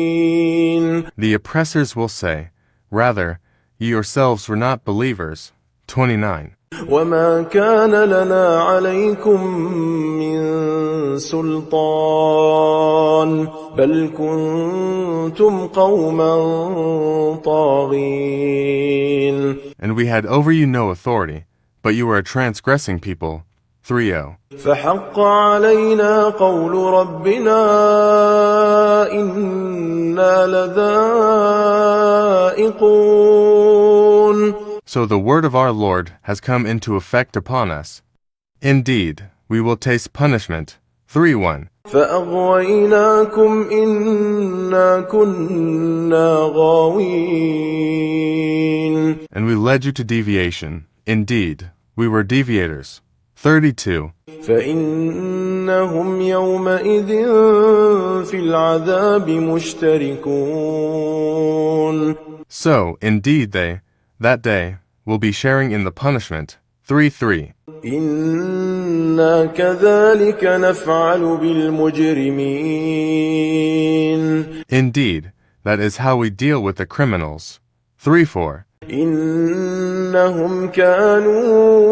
The oppressors will say, "Rather, you yourselves were not believers." 29. وما كان لنا عليكم من سلطان بل كنتم قوما طاغين. And we had over you no authority, but you were a transgressing people. 30. فحق علينا قول ربنا إنا لذائقون. So the word of our Lord has come into effect upon us. Indeed, we will taste punishment. 3:1. فأغويناكم إنا كنا غاوين. And we led you to deviation. Indeed, we were deviators. 32. فإنهم يومئذ في العذاب مشتركون. So, indeed they, that day, will be sharing in the punishment. 3:3. إنا كذلك نفعل بالمجرمين. Indeed, that is how we deal with the criminals. 3:4. إنهم كانوا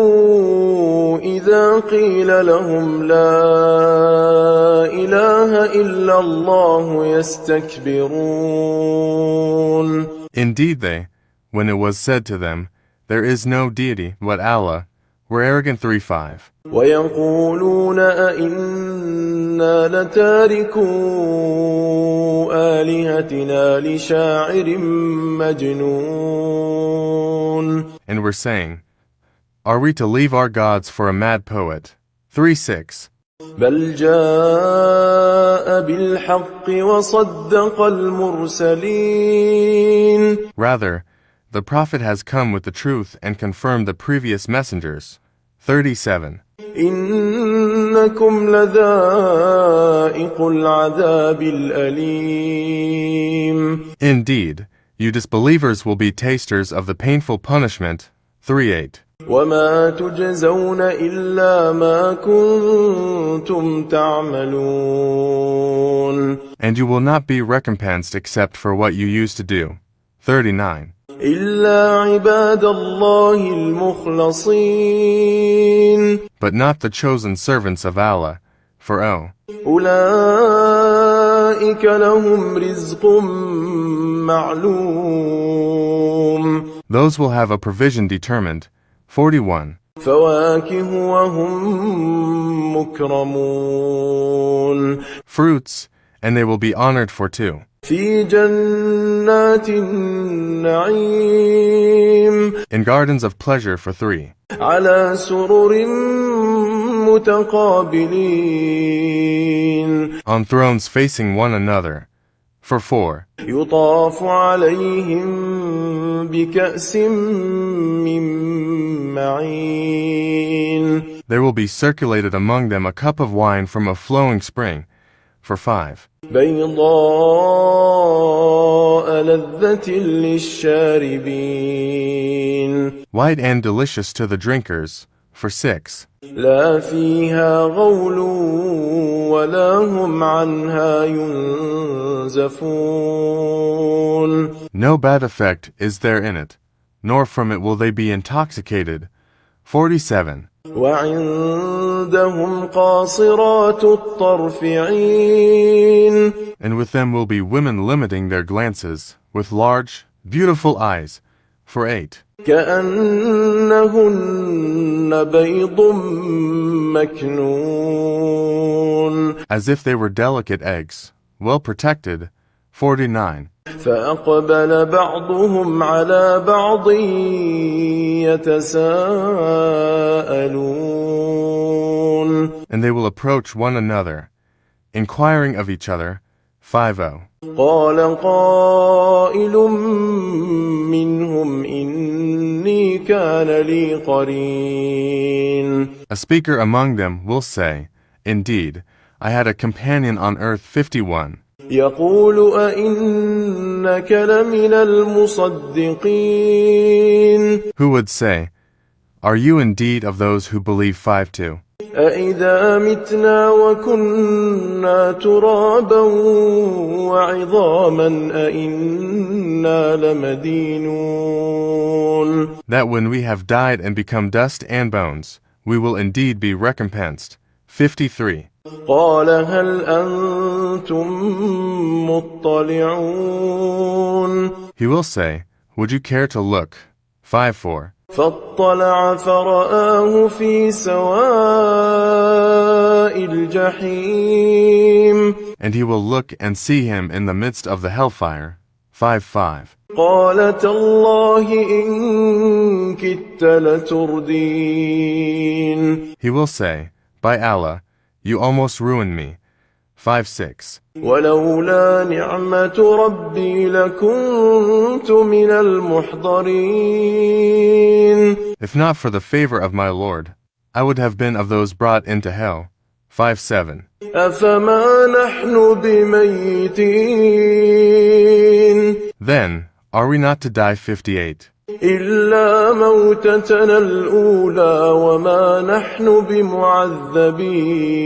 إذا قيل لهم لا إله إلا الله يستكبرون. Indeed they, when it was said to them, "There is no deity but Allah," were arrogant. 3:5. ويقولون أئنا لتاركو آلهتنا لشاعر مجنون. And were saying, "Are we to leave our gods for a mad poet?" 3:6. بل جاء بالحق وصدق المرسلين. Rather, the prophet has come with the truth and confirmed the previous messengers. 37. إنكم لذائق العذاب الأليم. Indeed, you disbelievers will be tasters of the painful punishment. 3:8. وما تجزون إلا ما كنتم تعملون. And you will not be recompensed except for what you used to do. 39. إلا عباد الله المخلصين. But not the chosen servants of Allah, for أولئك لهم رزق معلوم. those will have a provision determined. 41. فواكه وهم مكرمون. Fruits, and they will be honored for 2. في جنات النعيم. In gardens of pleasure for 3. على سرر متقابلين. On thrones facing one another for 4. يطاف عليهم بكأس من معين. There will be circulated among them a cup of wine from a flowing spring for 5. بيضاء لذة للشاربين. White and delicious to the drinkers for 6. لا فيها غول ولا هم عنها ينزفون. No bad effect is there in it, nor from it will they be intoxicated. 47. وعندهم قاصرات الطرف عين. And with them will be women limiting their glances, with large, beautiful eyes, for 8. كأنهن بيض مكنون. As if they were delicate eggs, well protected. 49. فأقبل بعضهم على بعض يتساءلون. And they will approach one another, inquiring of each other. 50. قال قائل منهم إني كان لي قرين. A speaker among them will say, Indeed, I had a companion on earth. 51. يقول أئنك لمن المصدقين. Who would say, Are you indeed of those who believe? 52. أإذا متنا وكنا ترابا وعظاما أإنا لمدينون. That when we have died and become dust and bones, we will indeed be recompensed. 53. قال هل أنتم مطلعون. He will say, Would you care to look? 54. فاطلع فرآه في سواء الجحيم. And he will look and see him in the midst of the hellfire. 55. قال تالله إن كدت لتردين. He will say, By Allah, you almost ruined me. 56. ولولا نعمة ربي لكنت من المحضرين. If not for the favor of my Lord, I would have been of those brought into hell. 57. أفما نحن بميتين. Then, are we not to die? 58. إلا موتتنا الأولى وما نحن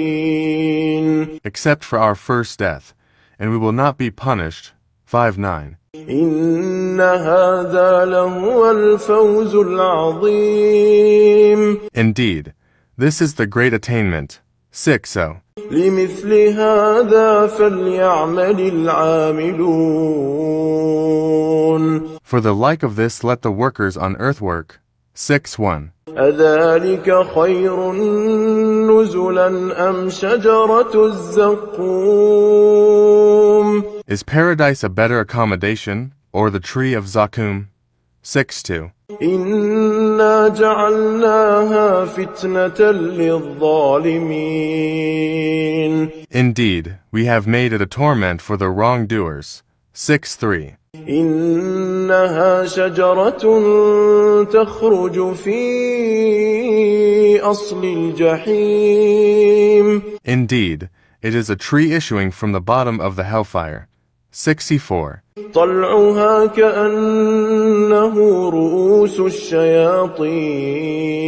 بمعذبين. Except for our first death, and we will not be punished. 59. إن هذا لهو الفوز العظيم. Indeed, this is the great attainment. 60. لمثل هذا فليعمل العاملون. For the like of this let the workers on earth work. 6:1. أذلك خير نزلا أم شجرة الزقوم. Is paradise a better accommodation, or the tree of Zakum? 6:2. إنا جعلناها فتنة للظالمين. Indeed, we have made it a torment for the wrongdoers. 6:3. إنها شجرة تخرج في أصل الجحيم. Indeed, it is a tree issuing from the bottom of the hellfire. 64. طلعها كأنه رؤوس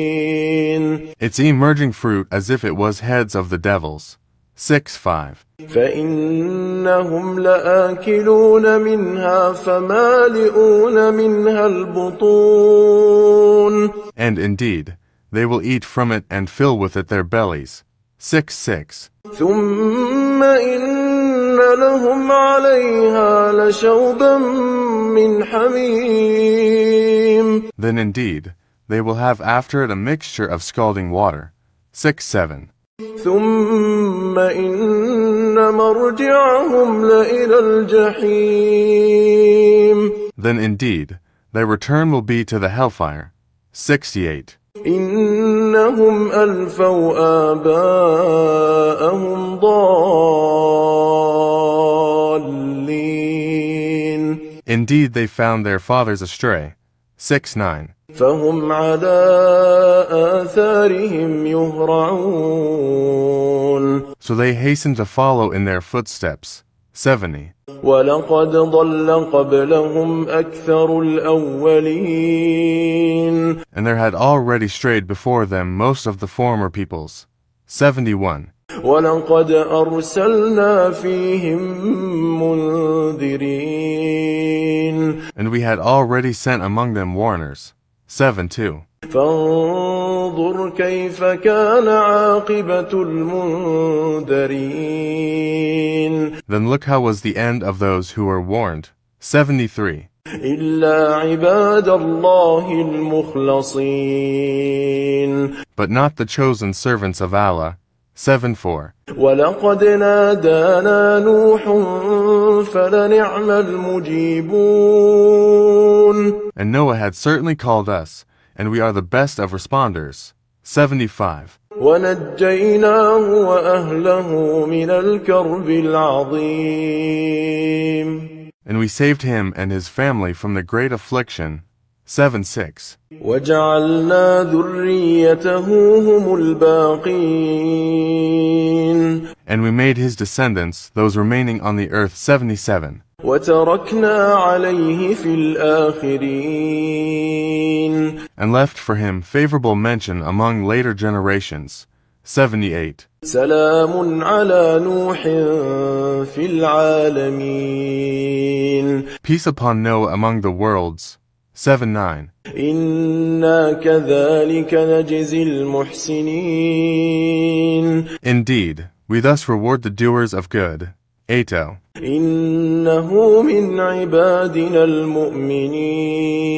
الشياطين. Its emerging fruit as if it was heads of the devils. 6:5. فإنهم لآكلون منها فمالئون منها البطون. And indeed, they will eat from it and fill with it their bellies. 6:6. ثم إن لهم عليها لشوبا من حميم. Then indeed, they will have after it a mixture of scalding water. 6:7. ثم إن مرجعهم لإلى الجحيم. Then indeed, their return will be to the hellfire. 68. إنهم ألفوا آباءهم ضالين. Indeed, they found their fathers astray. 6:9. فهم على آثارهم يهرعون. So they hasten to follow in their footsteps. 70. ولقد ضل قبلهم أكثر الأولين. And there had already strayed before them most of the former peoples. 71. ولقد أرسلنا فيهم منذرين. And we had already sent among them warners. 7:2. فانظر كيف كان عاقبة المنذرين. Then look how was the end of those who were warned. 73. إلا عباد الله المخلصين. But not the chosen servants of Allah. 7:4. ولقد نادانا نوح فلنعم المجيبون. And Noah had certainly called us, and we are the best of responders. 75. ونجيناه وأهله من الكرب العظيم. And we saved him and his family from the great affliction. 7:6. وجعلنا ذريته هم الباقين. And we made his descendants, those remaining on the earth. 77. وتركنا عليه في الآخرين. And left for him favorable mention among later generations. 78. سلام على نوح في العالمين. Peace upon Noah among the worlds. 7:9. إنا كذلك نجزي المحسنين. Indeed, we thus reward the doers of good. 8. إنه من عبادنا المؤمنين.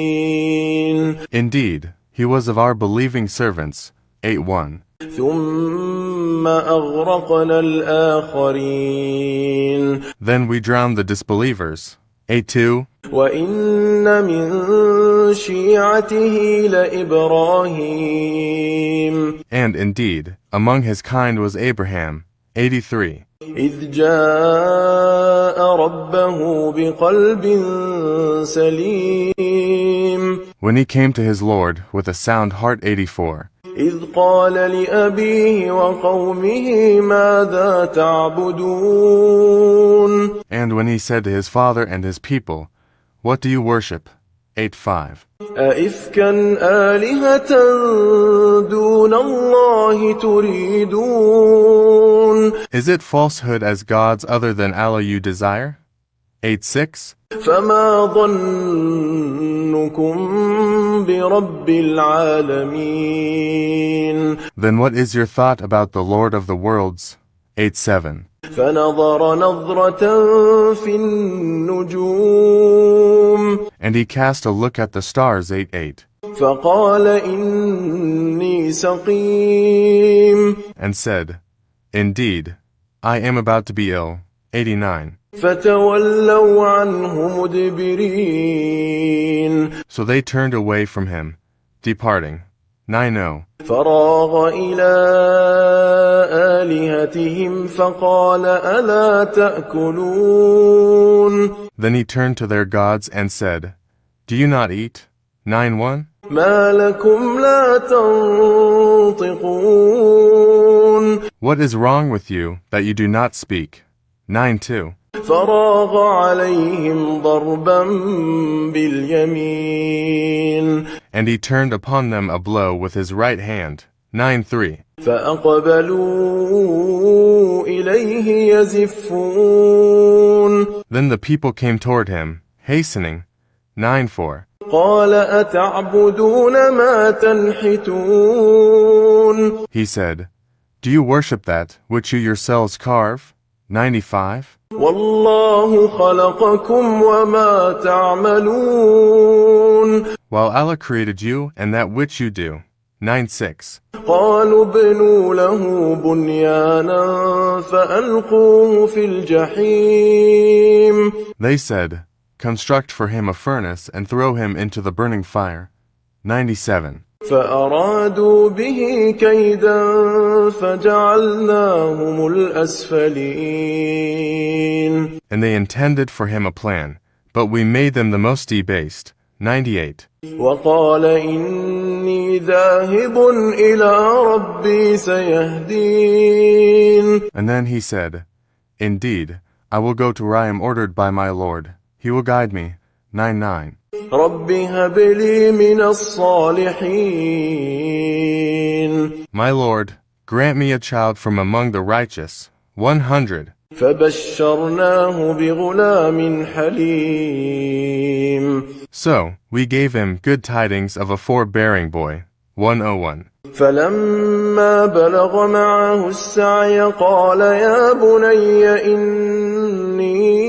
Indeed, he was of our believing servants. 8:1. ثم أغرقنا الآخرين. Then we drowned the disbelievers. 8:2. وإن من شيعته لإبراهيم. And indeed, among his kind was Abraham. 83. إذ جاء ربه بقلب سليم. When he came to his Lord with a sound heart. 84. إذ قال لأبيه وقومه ماذا تعبدون. And when he said to his father and his people, what do you worship? 8:5. أئفكا آلهة دون الله تريدون. Is it falsehood as gods other than Allah you desire? 8:6. فما ظنكم برب العالمين. Then what is your thought about the Lord of the worlds? 8:7. فنظر نظرة في النجوم. And he cast a look at the stars. 8:8. فقال إني سقيم. And said, indeed, I am about to be ill. 89. فتولوا عنه مدبرين. So they turned away from him, departing. 90. فراغ إلى آلهتهم فقال ألا تأكلون. Then he turned to their gods and said, do you not eat? 9:1. ما لكم لا تنطقون. What is wrong with you that you do not speak? 9:2. فراغ عليهم ضربا باليمين. And he turned upon them a blow with his right hand. 9-3. فأقبلوا إليه يزفون. Then the people came toward him, hastening. 9-4. قال أتعبدون ما تنحتون. He said, Do you worship that which you yourselves carve? 95. والله خلقكم وما تعملون. While Allah created you and that which you do. 9-6. قالوا ابنوا له بنيانا فألقوه في الجحيم. They said, Construct for him a furnace and throw him into the burning fire. 97. فأرادوا به كيدا فجعلناهم الأسفلين. And they intended for him a plan, but we made them the most debased. 98. وقال إني ذاهب إلى ربي سيهدين. And then he said, Indeed, I will go to where I am ordered by my Lord. He will guide me. 99. رب هب لي من الصالحين. My Lord, grant me a child from among the righteous. 100. فبشرناه بغلام حليم. So, we gave him good tidings of a forbearing boy. 101. فلما بلغ معه السعي قال يا بني إني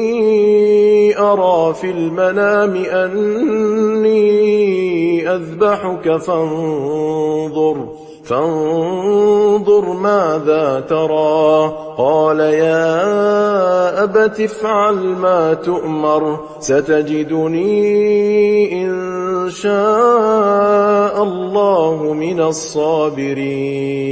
أرى في المنام أني أذبحك فانظر ماذا ترى. قال يا أبت افعل ما تؤمر ستجدني إن شاء الله من الصابرين.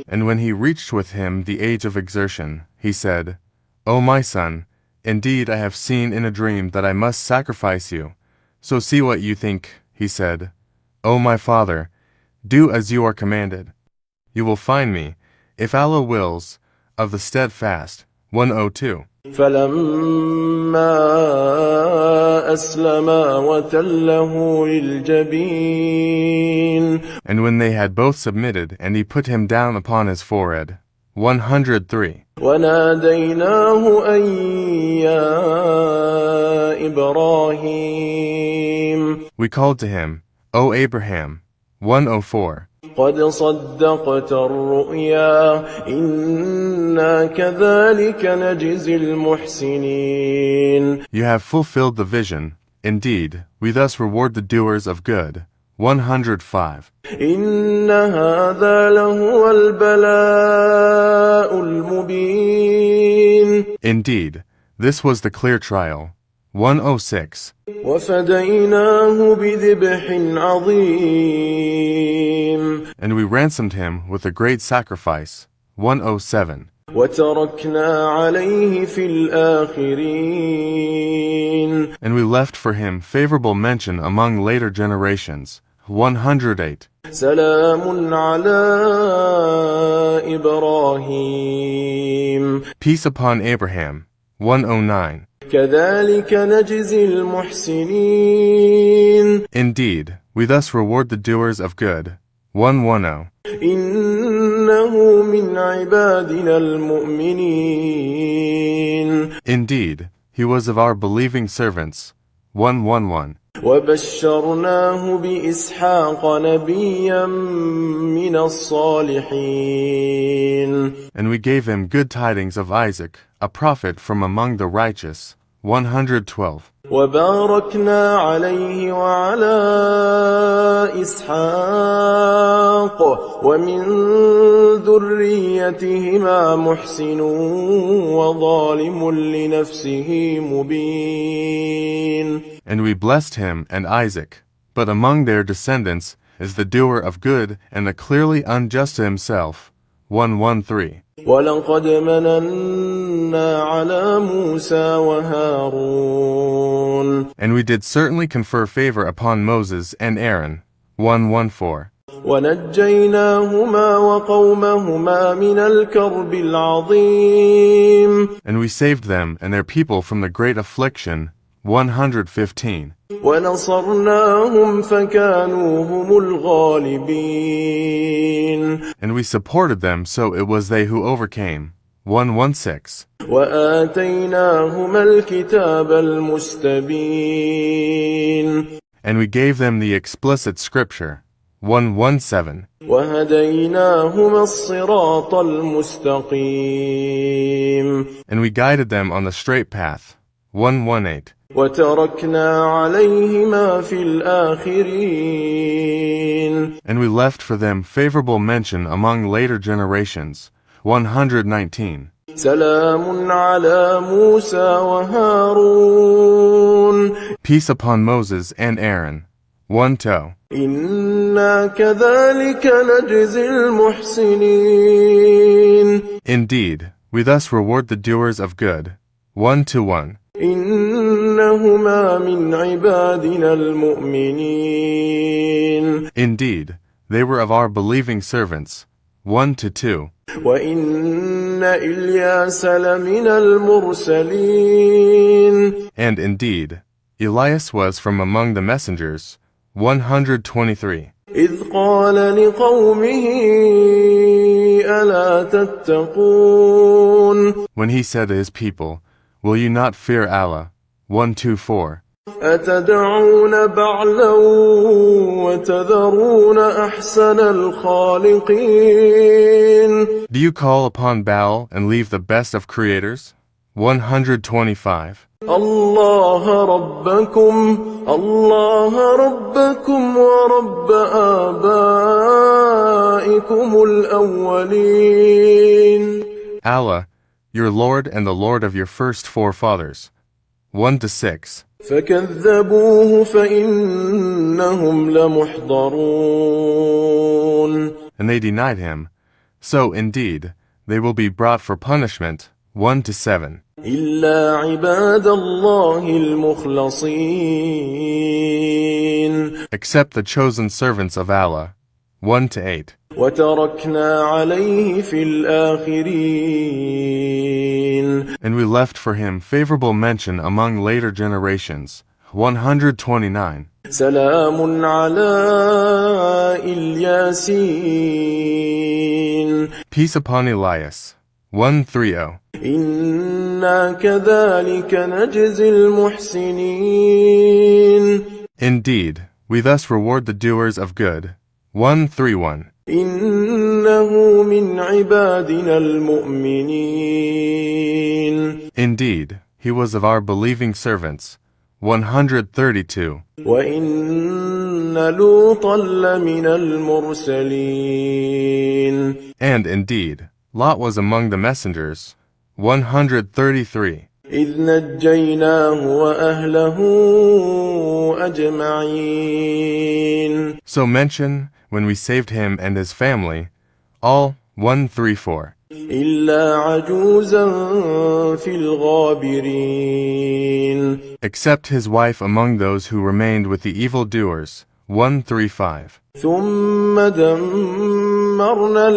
And when he reached with him the age of exertion, he said, O my son, indeed I have seen in a dream that I must sacrifice you. So see what you think. He said, O my father, do as you are commanded. You will find me, if Allah wills, of the steadfast. 102. فلما أسلما وتله للجبين. And when they had both submitted, and he put him down upon his forehead. 103. وناديناه أن يا إبراهيم. We called to him, O Abraham. 104. قد صدقت الرؤيا إنا كذلك نجزي المحسنين. You have fulfilled the vision. Indeed, we thus reward the doers of good. 105. إن هذا لهو البلاء المبين. Indeed, this was the clear trial. 106. وفديناه بذبح عظيم. And we ransomed him with a great sacrifice. 107. وتركنا عليه في الآخرين. And we left for him favorable mention among later generations. 108. سلام على إبراهيم. Peace upon Abraham. 109. كذلك نجزي المحسنين. Indeed, we thus reward the doers of good. 110. إنه من عبادنا المؤمنين. Indeed, he was of our believing servants. 111. وبشرناه بإسحاق نبيا من الصالحين. And we gave him good tidings of Isaac, a prophet from among the righteous. 112. وباركنا عليه وعلى إسحاق ومن ذريتهما محسن وظالم لنفسه مبين. And we blessed him and Isaac, but among their descendants is the doer of good and the clearly unjust to himself. 113. ولقد مننا على موسى وهارون. And we did certainly confer favor upon Moses and Aaron. 114. ونجيناهما وقومهما من الكرب العظيم. And we saved them and their people from the great affliction. 115. ونصرناهم فكانوا هم الغالبين. And we supported them, so it was they who overcame. 1:16. وآتيناهما الكتاب المستبين. And we gave them the explicit scripture. 1:17. وهديناهما الصراط المستقيم. And we guided them on the straight path. 1:18. وتركنا عليهما في الآخرين. And we left for them favorable mention among later generations. 119. سلام على موسى وهارون. Peace upon Moses and Aaron. 1:2. إنا كذلك نجزي المحسنين. Indeed, we thus reward the doers of good. 1:1. إنهما من عبادنا المؤمنين. Indeed, they were of our believing servants. 1:2. وإن إلياس لمن المرسلين. And indeed, Elias was from among the messengers. 123. إذ قال لقومه ألا تتقون. When he said to his people, Will you not fear Allah? 124. أتدعون بعلا وتذرون أحسن الخالقين. Do you call upon Baal and leave the best of creators? 125. الله ربكم ورب آبائكم الأولين. Allah, your Lord and the Lord of your first forefathers. 1-6. فكذبوه فإنهم لمحضرون. And they denied him. So, indeed, they will be brought for punishment. 1-7. إلا عباد الله المخلصين. Except the chosen servants of Allah. 1-8. وتركنا عليه في الآخرين. And we left for him favorable mention among later generations. 129. سلام على الياسين. Peace upon Elias. 130. إنا كذلك نجزي المحسنين. Indeed, we thus reward the doers of good. 131. إنه من عبادنا المؤمنين. Indeed, he was of our believing servants. 132. وإن لوطا لمن المرسلين. And indeed, Lot was among the messengers. 133. إذ نجيناه وأهله أجمعين. So mention, when we saved him and his family, all. 134. إلا عجوزا في الغابرين. Except his wife among those who remained with the evildoers. 135. ثم دمرنا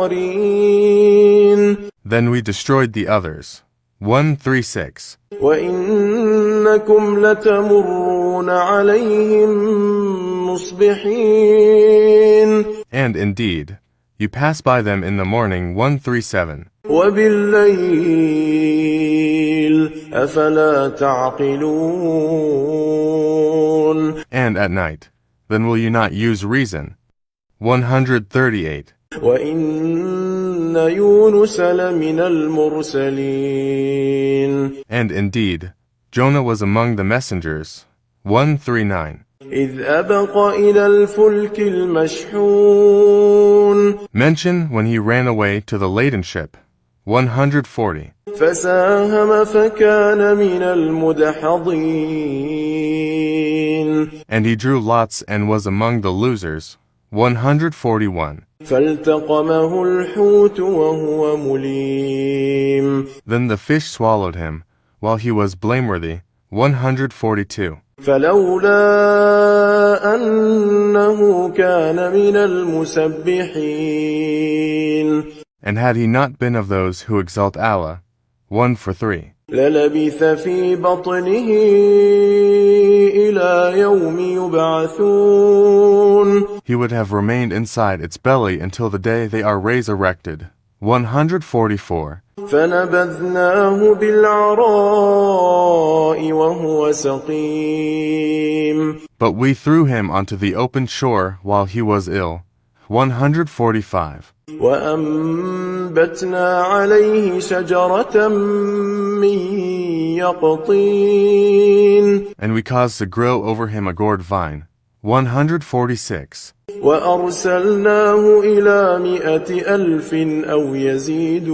الآخرين. Then we destroyed the others. 136. وإنكم لتمرون عليهم مصبحين. And indeed, you pass by them in the morning. 137. وبالليل أفلا تعقلون. And at night, then will you not use reason? 138. وإن يونس لمن المرسلين. And indeed, Jonah was among the messengers. 139. إذ أبق إلى الفلك المشحون. Mention when he ran away to the laden ship. 140. فساهم فكان من المدحضين. And he drew lots and was among the losers. 141. فالتقمه الحوت وهو مليم. Then the fish swallowed him, while he was blameworthy. 142. فلولا أنه كان من المسبحين. And had he not been of those who exalt Allah. 143. للبث في بطنه إلى يوم يبعثون. He would have remained inside its belly until the day they are resurrected. 144. فنبذناه بالعراء وهو سقيم. But we threw him onto the open shore while he was ill. 145. وأنبتنا عليه شجرة من يقطين. And we caused to grow over him a gourd vine. 146. وأرسلناه إلى 100,000 أو يزيدون.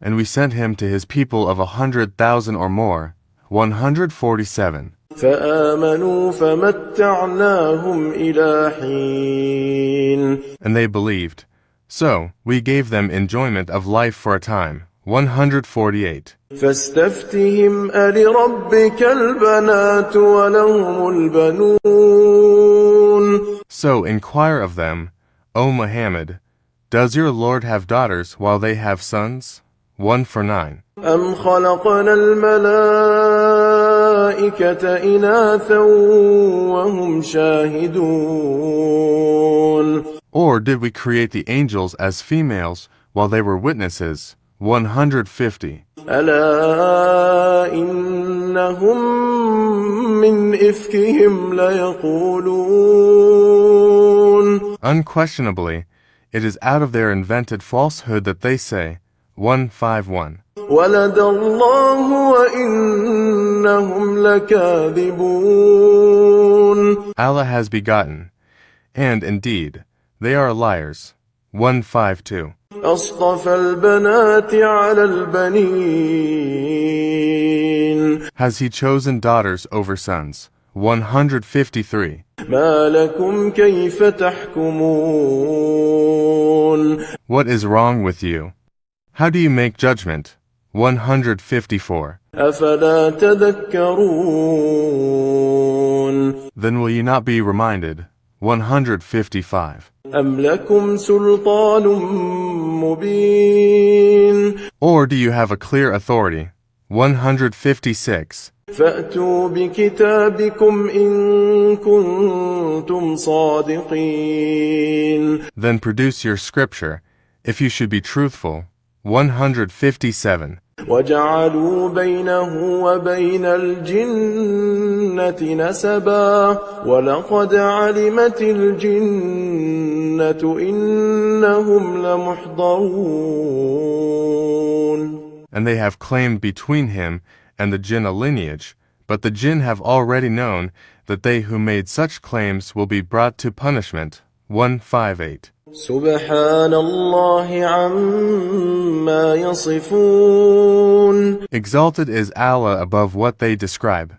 And we sent him to his people of 100,000 or more. 147. فآمنوا فمتعناهم إلى حين. And they believed. So we gave them enjoyment of life for a time. 148. فاستفتهم ألربك البنات ولهم البنون. So inquire of them, O Muhammad, does your Lord have daughters while they have sons? 149. أم خلقنا الملائكة إناثا وهم شاهدون. Or did we create the angels as females while they were witnesses? 150. ألا إنهم من إفكهم ليقولون. Unquestionably, it is out of their invented falsehood that they say. 151. ولد الله وإنهم لكاذبون. Allah has begotten, and indeed, they are liars. 152. أصطفى البنات على البنين. Has he chosen daughters over sons? 153. ما لكم كيف تحكمون. What is wrong with you? How do you make judgment? 154. أفلا تذكرون. Then will you not be reminded? 155. أم لكم سلطان مبين. Or do you have a clear authority? 156. فأتوا بكتابكم إن كنتم صادقين. Then produce your scripture, if you should be truthful. 157. وجعلوا بينه وبين الجنة نسبا ولقد علمت الجنة إنهم لمحضرون. And they have claimed between him and the jinn a lineage, but the jinn have already known that they who made such claims will be brought to punishment. 158. سبحان الله عما يصفون. Exalted is Allah above what they describe.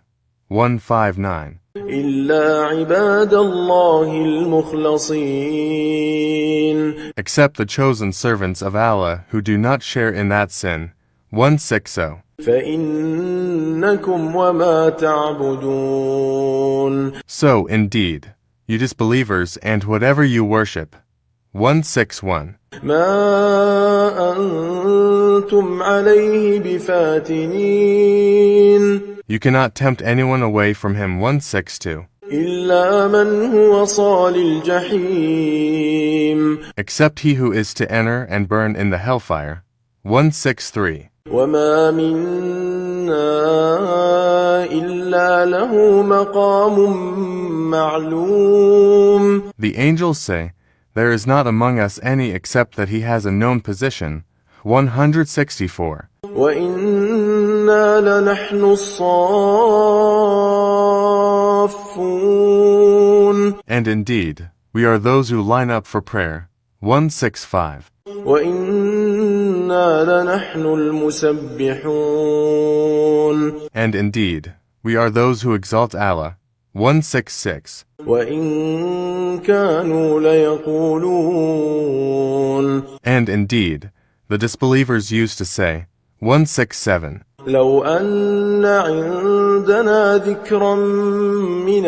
159. إلا عباد الله المخلصين. Except the chosen servants of Allah who do not share in that sin. 160. فإنكم وما تعبدون. So, indeed, you disbelievers and whatever you worship. 161. ما أنتم عليه بفاتنين. You cannot tempt anyone away from him. 162. إلا من هو صال الجحيم. Except he who is to enter and burn in the hellfire. 163. وما منا إلا له مقام معلوم. The angels say, there is not among us any except that he has a known position. 164. وإنا لنحن الصافون. And indeed, we are those who line up for prayer. 165. وإنا لنحن المسبحون. And indeed, we are those who exalt Allah. 166. وإن كانوا ليقولون. And indeed, the disbelievers used to say. 167. لو أن عندنا ذكرا من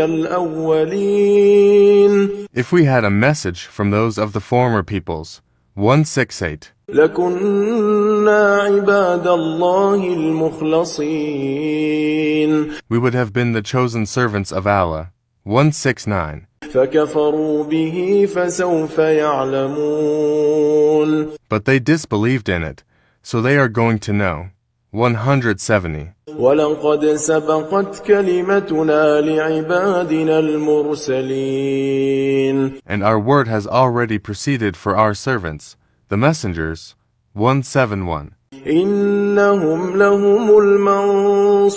الأولين. If we had a message from those of the former peoples. 168. لَكُنَّا عِبَادَ اللَّهِ الْمُخْلَصِينَ. We would have been the chosen servants of Allah. 169. فَكَفَرُوا بِهِ فَسَوْفَ يَعْلَمُونَ. But they disbelieved in it, so they are going to know. 170. وَلَقَدْ سَبَقَتْ كَلِمَتُنَا لِعِبَادِنَا الْمُرْسَلِينَ. And our word has already proceeded for our servants, the messengers. 171. إِنَّهُمْ لَهُمُ الْمَنصُورُونَ.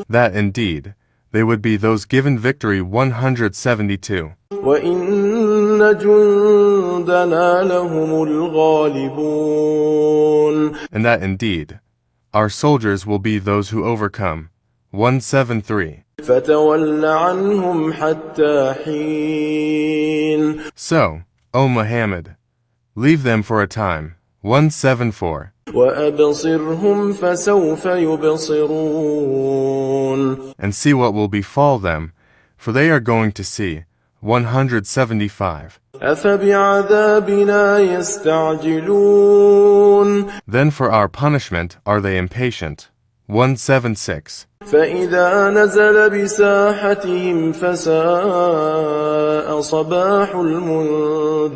That indeed, they would be those given victory. 172. وَإِنَّ جُندَنَا لَهُمُ الْغَالِبُونَ. And that indeed, our soldiers will be those who overcome. 173. فَتَوَلَّ عَنْهُمْ حَتَّى حِينٍ. So, O Muhammad, leave them for a time. 174. وَأَبْصِرْهُمْ فَسَوْفَ يُبْصِرُونَ. And see what will befall them, for they are going to see. 175. أَفَبِعَذَابِنَا يَسْتَعْجِلُونَ. Then for our punishment are they impatient. 176. فَإِذَا نَزَلَ بِسَاحَتِهِمْ فَسَاءَ صَبَاحُ الْمُنذَرِينَ.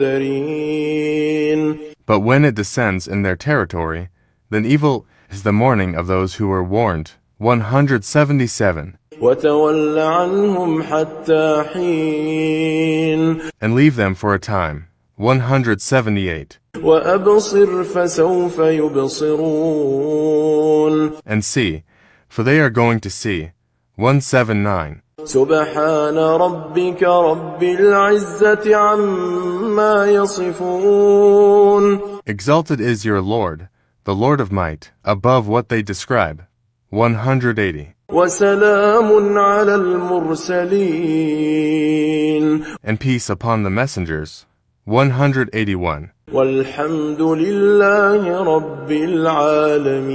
But when it descends in their territory, then evil is the morning of those who were warned. 177. وَتَوَلَّ عَنْهُمْ حَتَّى حِينٍ. And leave them for a time. 178. وَأَبْصِرْ فَسَوْفَ يُبْصِرُونَ. And see, for they are going to see. 179. سُبْحَانَ رَبِّكَ رَبِّ الْعِزَّةِ عَمَّا يَصِفُونَ. Exalted is your Lord, the Lord of might, above what they describe. 180. وَسَلَامٌ عَلَى الْمُرْسَلِينَ. And peace upon the messengers. 181. وَالْحَمْدُ لِلَّهِ رَبِّ الْعَالَمِينَ.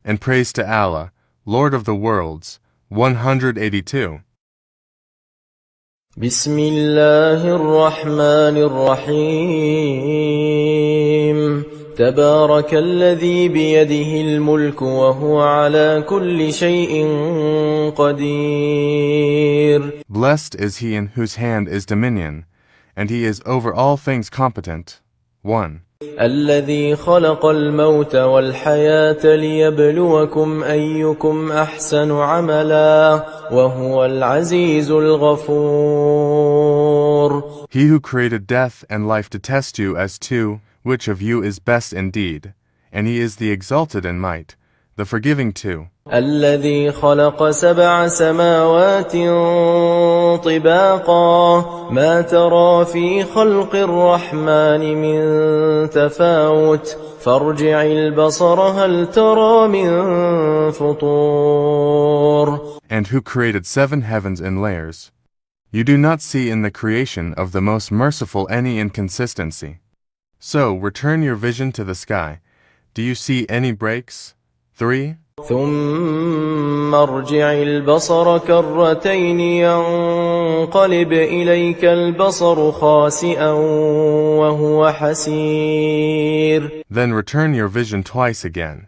And praise to Allah, Lord of the worlds. 182. بسم الله الرحمن الرحيم. تبارك الذي بيده الملك وهو على كل شيء قدير. Blessed is he in whose hand is dominion, and he is over all things competent. 1. الذي خلق الموت والحياة ليبلوكم أيكم أحسن عملا وهو العزيز الغفور. He who created death and life to test you as to which of you is best indeed, and he is the exalted in might, the forgiving too. الذي خلق 7 سماوات طباقا ما ترى في خلق الرحمن من تفاوت فارجع البصر هل ترى من فطور. And who created 7 heavens in layers. You do not see in the creation of the most merciful any inconsistency. So return your vision to the sky. Do you see any breaks? 3. ثم ارجع البصر كرتين ينقلب إليك البصر خاسئا وهو حسير. Then return your vision twice again.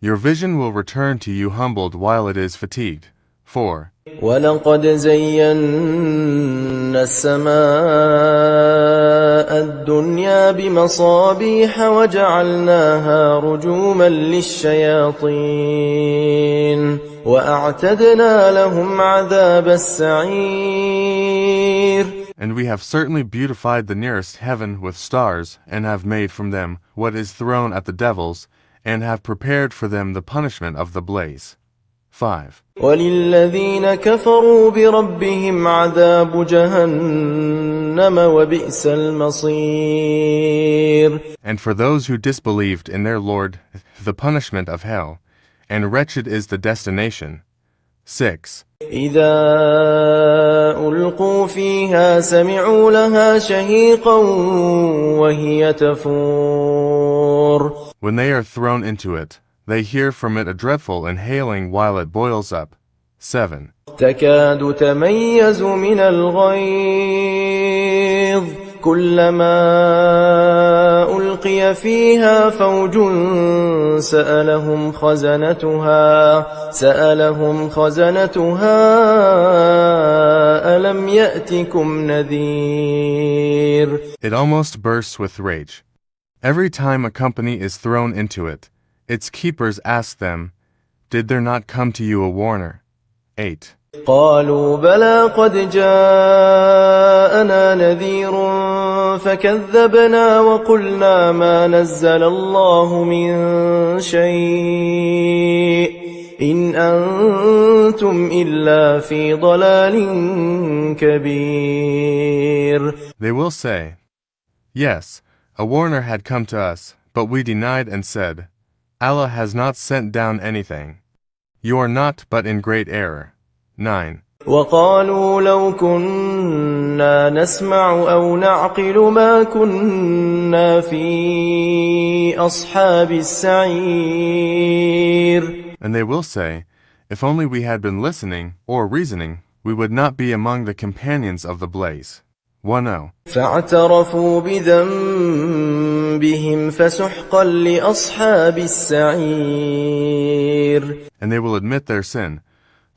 Your vision will return to you humbled while it is fatigued. 4. ولقد زينا السماء الدنيا بمصابيح وجعلناها رجوما للشياطين وأعتدنا لهم عذاب السعير. And we have certainly beautified the nearest heaven with stars, and have made from them what is thrown at the devils, and have prepared for them the punishment of the blaze. 5. وَلِلَّذِينَ كَفَرُوا بِرَبِّهِمْ عَذَابُ جَهَنَّمَ وَبِئْسَ الْمَصِيرُ. And for those who disbelieved in their Lord, the punishment of hell, and wretched is the destination. 6. إِذَا أُلْقُوا فِيهَا سَمِعُوا لَهَا شَهِيقًا وَهِيَ تَفُورُ. When they are thrown into it, they hear from it a dreadful inhaling while it boils up. 7. تَكَادُ تَمَيَّزُ مِنَ الْغَيْظِ كلما ألقي فيها فوج سألهم خزنتها ألم يأتكم نذير. It almost bursts with rage. Every time a company is thrown into it, its keepers ask them, "Did there not come to you a warner?" 8. قالوا بلى قد جاءنا نذير فكذبنا وقلنا ما نزل الله من شيء إن أنتم إلا في ضلال كبير. They will say, "Yes, a warner had come to us, but we denied and said, Allah has not sent down anything. You are not but in great error." 9. وقالوا لو كنا نسمع أو نعقل ما كنا في أصحاب السعير. And they will say, "If only we had been listening or reasoning, we would not be among the companions of the blaze." 10. فاعترفوا بذنبهم فسحقا لأصحاب السعير. And they will admit their sin.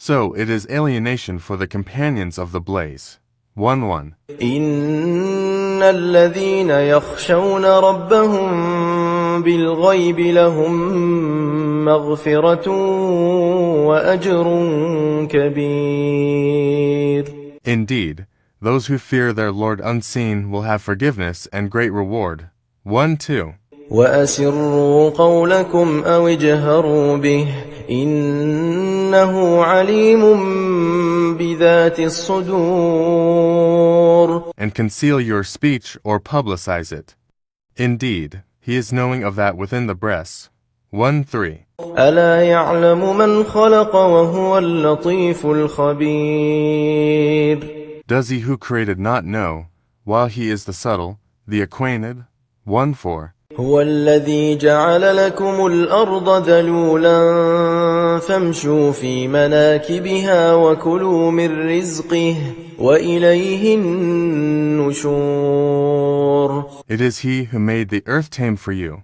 So it is alienation for the companions of the blaze. 11. إن الذين يخشون ربهم بالغيب لهم مغفرة وأجر كبير. Indeed, those who fear their Lord unseen will have forgiveness and great reward. 1-2. وأسروا قولكم أو اجهروا به إنه عليم بذات الصدور. And conceal your speech or publicize it. Indeed, he is knowing of that within the breasts. 1-3. ألا يعلم من خلق وهو اللطيف الخبير. Does he who created not know, while he is the subtle, the acquainted? 1-4. هو الذي جعل لكم الأرض ذلولا فامشوا في مناكبها وكلوا من رزقه وإليه النشور. It is he who made the earth tame for you.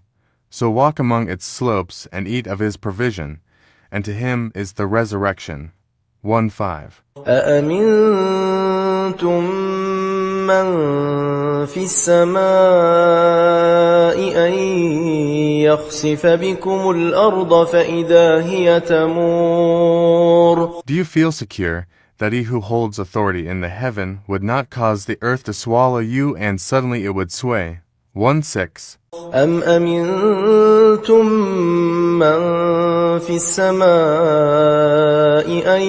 So walk among its slopes and eat of his provision, and to him is the resurrection. 1-5. أأمنتم من في السماء أن يخسف بكم الأرض فإذا هي تمور. Do you feel secure that he who holds authority in the heaven would not cause the earth to swallow you and suddenly it would sway? 1-6. أم أمنتم من في السماء أن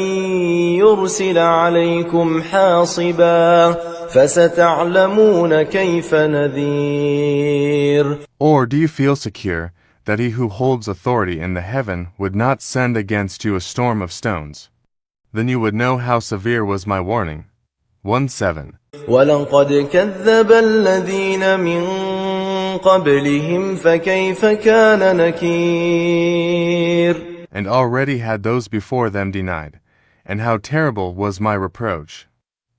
يرسل عليكم حاصبا فستعلمون كيف نذير. Or do you feel secure that he who holds authority in the heaven would not send against you a storm of stones? Then you would know how severe was my warning. 1-7. ولقد كذب الذين من قبلهم فكيف كان نكير. And already had those before them denied, and how terrible was my reproach.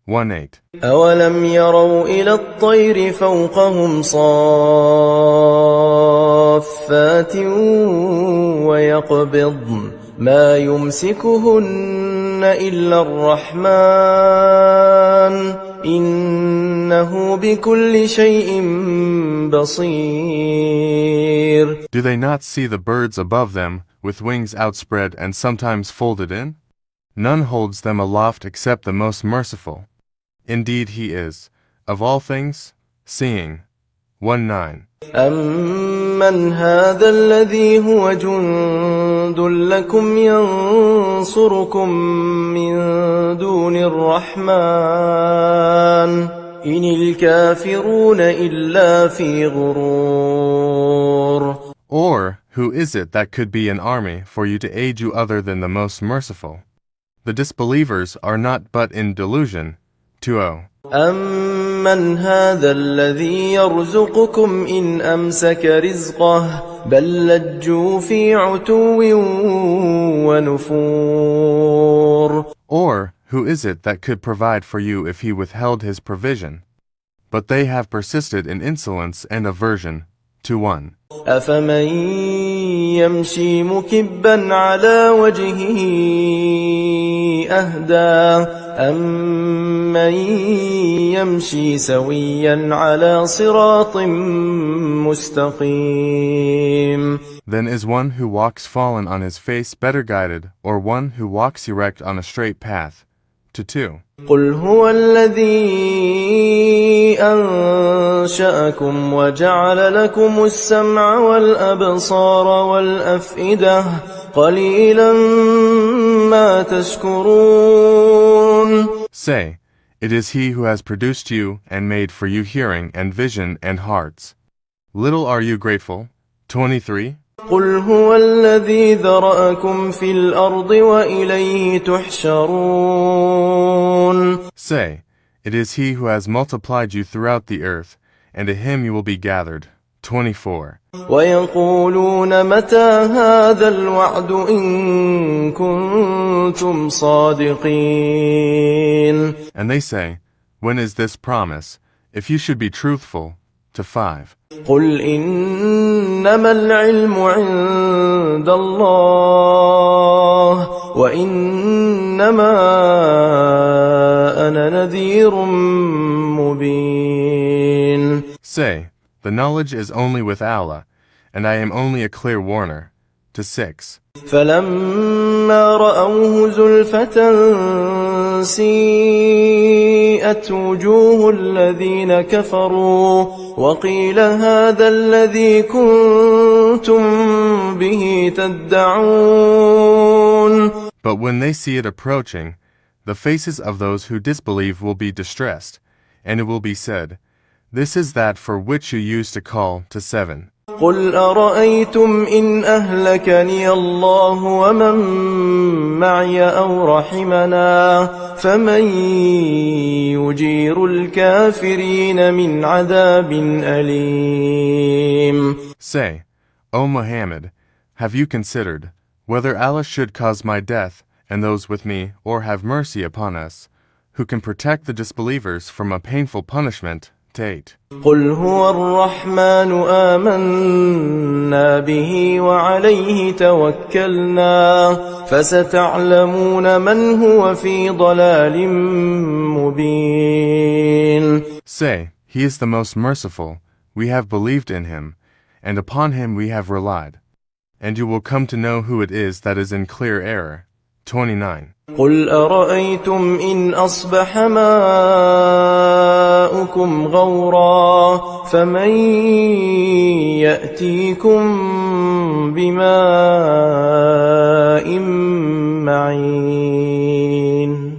1-8. أولم يروا إلى الطير فوقهم صافات ويقبضن ما يمسكهن إلا الرحمن إنه بكل شيء بصير. Do they not see the birds above them with wings outspread and sometimes folded in? None holds them aloft except the most merciful. Indeed he is, of all things, seeing. 1-9. أمن هذا الذي هو جند لكم ينصركم من دون الرحمن إن الكافرون إلا في غرور. Or, who is it that could be an army for you to aid you other than the most merciful? The disbelievers are not but in delusion. 2-0. أمن هذا الذي يرزقكم إن أمسك رزقه بل لجوا في عتو ونفور. Or, who is it that could provide for you if he withheld his provision? But they have persisted in insolence and aversion. 2:1. أفمن يمشي مكبا على وجهه أهدى أمن يمشي سويا على صراط مستقيم. Then is one who walks fallen on his face better guided, or one who walks erect on a straight path? 2:2. قل هو الذي أنشأكم وجعل لكم السمع والأبصار والأفئدة قليلا ما تشكرون. Say, it is he who has produced you and made for you hearing and vision and hearts. Little are you grateful. 23. قل هو الذي ذرأكم في الأرض وإليه تحشرون. Say, it is he who has multiplied you throughout the earth, and to him you will be gathered. 24. ويقولون متى هذا الوعد إن كنتم صادقين. And they say, when is this promise, if you should be truthful? 5. قل إنما العلم عند الله وإنما أنا نذير مبين. Say, the knowledge is only with Allah, and I am only a clear warner. 6. فلما رأوه زلفة سيئت وجوه الذين كفروا وقيل هذا الذي كنتم به تدعون. But when they see it approaching, the faces of those who disbelieve will be distressed, and it will be said, this is that for which you used to call. 7. قل أرأيتم إن أهلكني الله ومن معي أو رحمنا فمن يجير الكافرين من عذاب أليم. Say, O Muhammad, have you considered whether Allah should cause my death and those with me, or have mercy upon us, who can protect the disbelievers from a painful punishment? 8. قل هو الرحمن آمنا به وعليه توكلنا فستعلمون من هو في ضلال مبين. Say, he is the most merciful, we have believed in him, and upon him we have relied, and you will come to know who it is that is in clear error. 29. قل أرأيتم إن أصبح ماؤكم غورا فمن يأتيكم بماء معين.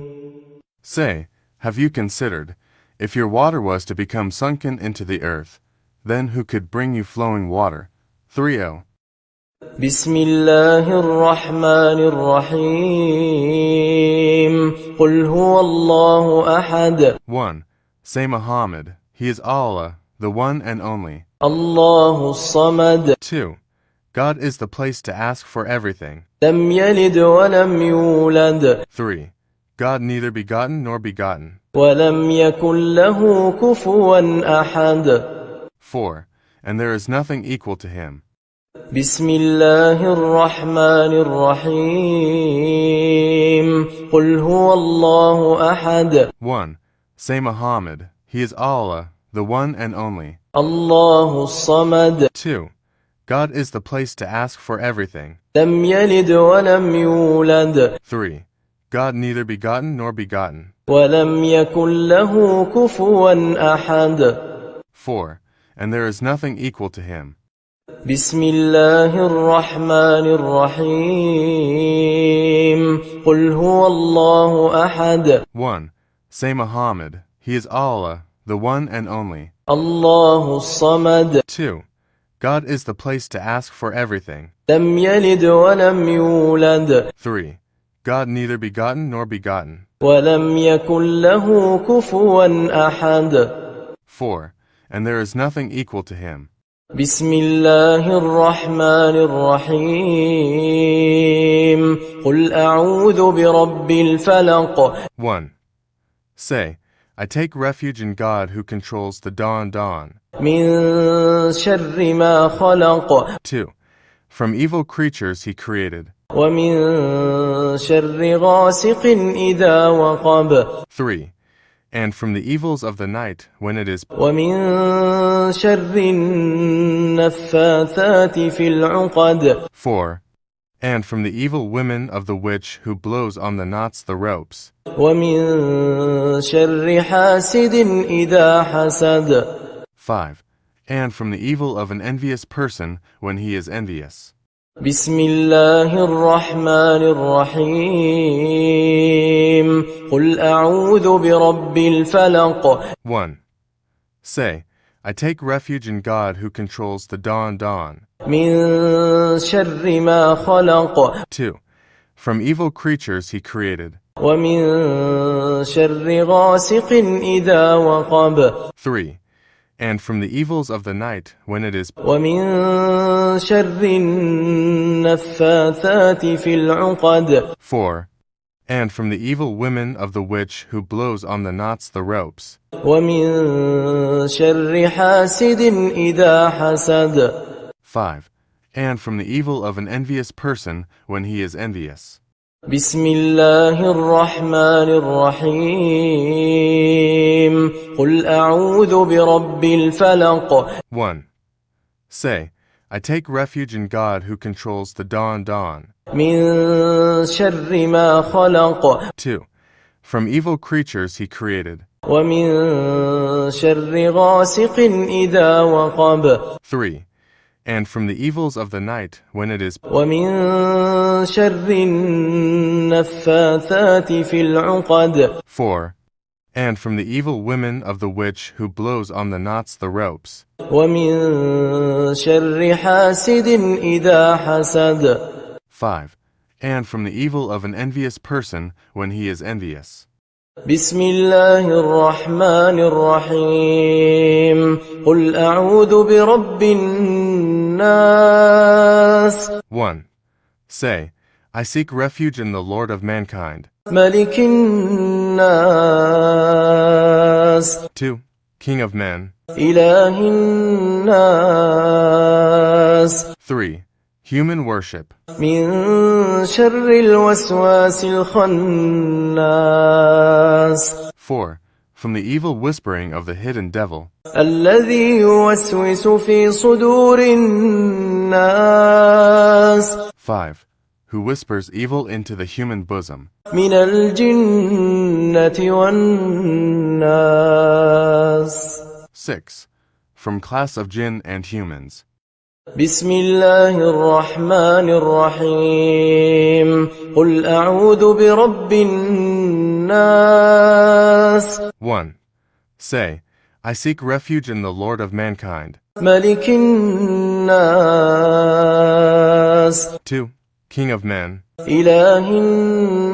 Say, have you considered, if your water was to become sunken into the earth, then who could bring you flowing water? 30. بسم الله الرحمن الرحيم قل هو الله أحد. 1. Say Muhammad, he is Allah, the one and only. الله الصمد. 2. God is the place to ask for everything. لم يلد ولم يولد. 3. God neither begotten nor begotten. ولم يكن له كفوا أحد. 4. And there is nothing equal to him. بسم الله الرحمن الرحيم قل هو الله أحد. 1. Say Muhammad, he is Allah, the one and only. الله الصمد. 2. God is the place to ask for everything. لم يلد ولم يولد. 3. God neither begotten nor begotten. ولم يكن له كفوا أحد. 4. And there is nothing equal to him. بسم الله الرحمن الرحيم قل هو الله أحد. 1. Say Muhammad, he is Allah, the one and only. الله الصمد. 2. God is the place to ask for everything. لم يلد ولم يولد. 3. God neither begotten nor begotten. ولم يكن له كفوا أحد. 4. And there is nothing equal to him. بسم الله الرحمن الرحيم قل أعوذ برب الفلق. 1. Say, I take refuge in God who controls the dawn. من شر ما خلق 2. From evil creatures he created. ومن شر غاسق إذا وقب 3. And from the evils of the night when it is. ومن شر النفاثات في العقد 4. And from the evil women of the witch who blows on the knots the ropes. ومن شر حاسد إذا حسد 5. And from the evil of an envious person when he is envious. بسم الله الرحمن الرحيم قل أعوذ برب الفلق 1. Say, I take refuge in God who controls the dawn. من شر ما خلق 2. From evil creatures he created. ومن شر غاسق إذا وقب 3. And from the evils of the night when it is. ومن شر النفاثات في العقد 4. And from the evil women of the witch who blows on the knots the ropes. ومن شر حاسد إذا حسد 5. And from the evil of an envious person when he is envious. بسم الله الرحمن الرحيم قل أعوذ برب الفلق 1. Say, I take refuge in God who controls the dawn. من شر ما خلق 2. From evil creatures he created. ومن شر غاسق إذا وقب 3. And from the evils of the night when it is. ومن شر النفاثات في العقد 4. And from the evil women of the witch who blows on the knots the ropes. ومن شر حاسد إذا حسد 5. And from the evil of an envious person when he is envious. بسم الله الرحمن الرحيم قل أعوذ برب الناس 1. Say, I seek refuge in the Lord of mankind. ملك الناس 2. King of men. إله الناس 3. Human worship. من شر الوسواس الخناس 4. From the evil whispering of the hidden devil. الذي يوسوس في صدور الناس 5. Who whispers evil into the human bosom. من الجنة والناس 6. From class of jinn and humans. بسم الله الرحمن الرحيم قل أعوذ برب الناس 1. Say, I seek refuge in the Lord of mankind. ملك الناس 2. King of men. إله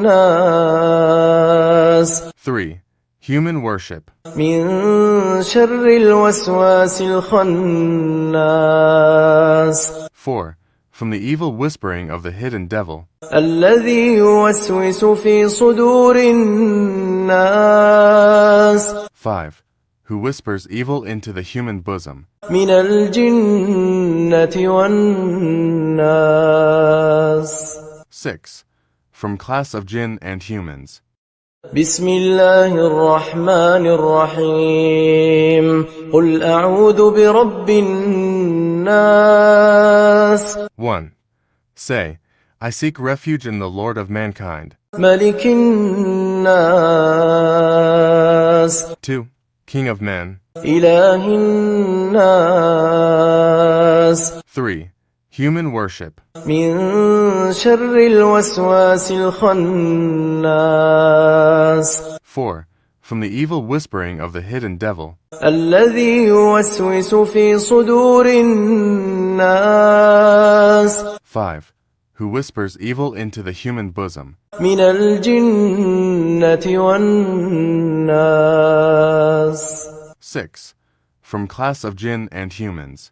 الناس 3. Human worship. من شر الوسواس الخناس 4. From the evil whispering of the hidden devil. الذي يوسوس في صدور الناس 5. Who whispers evil into the human bosom. من الجنة والناس 6. From class of jinn and humans. بسم الله الرحمن الرحيم قل أعوذ برب الناس 1. Say, I seek refuge in the Lord of mankind. ملك الناس 2. King of men. إله الناس 3. Human worship. من شر الوسواس الخناس 4. From the evil whispering of the hidden devil. الذي يوسوس في صدور الناس 5. Who whispers evil into the human bosom. من الجنة والناس 6. From class of jinn and humans.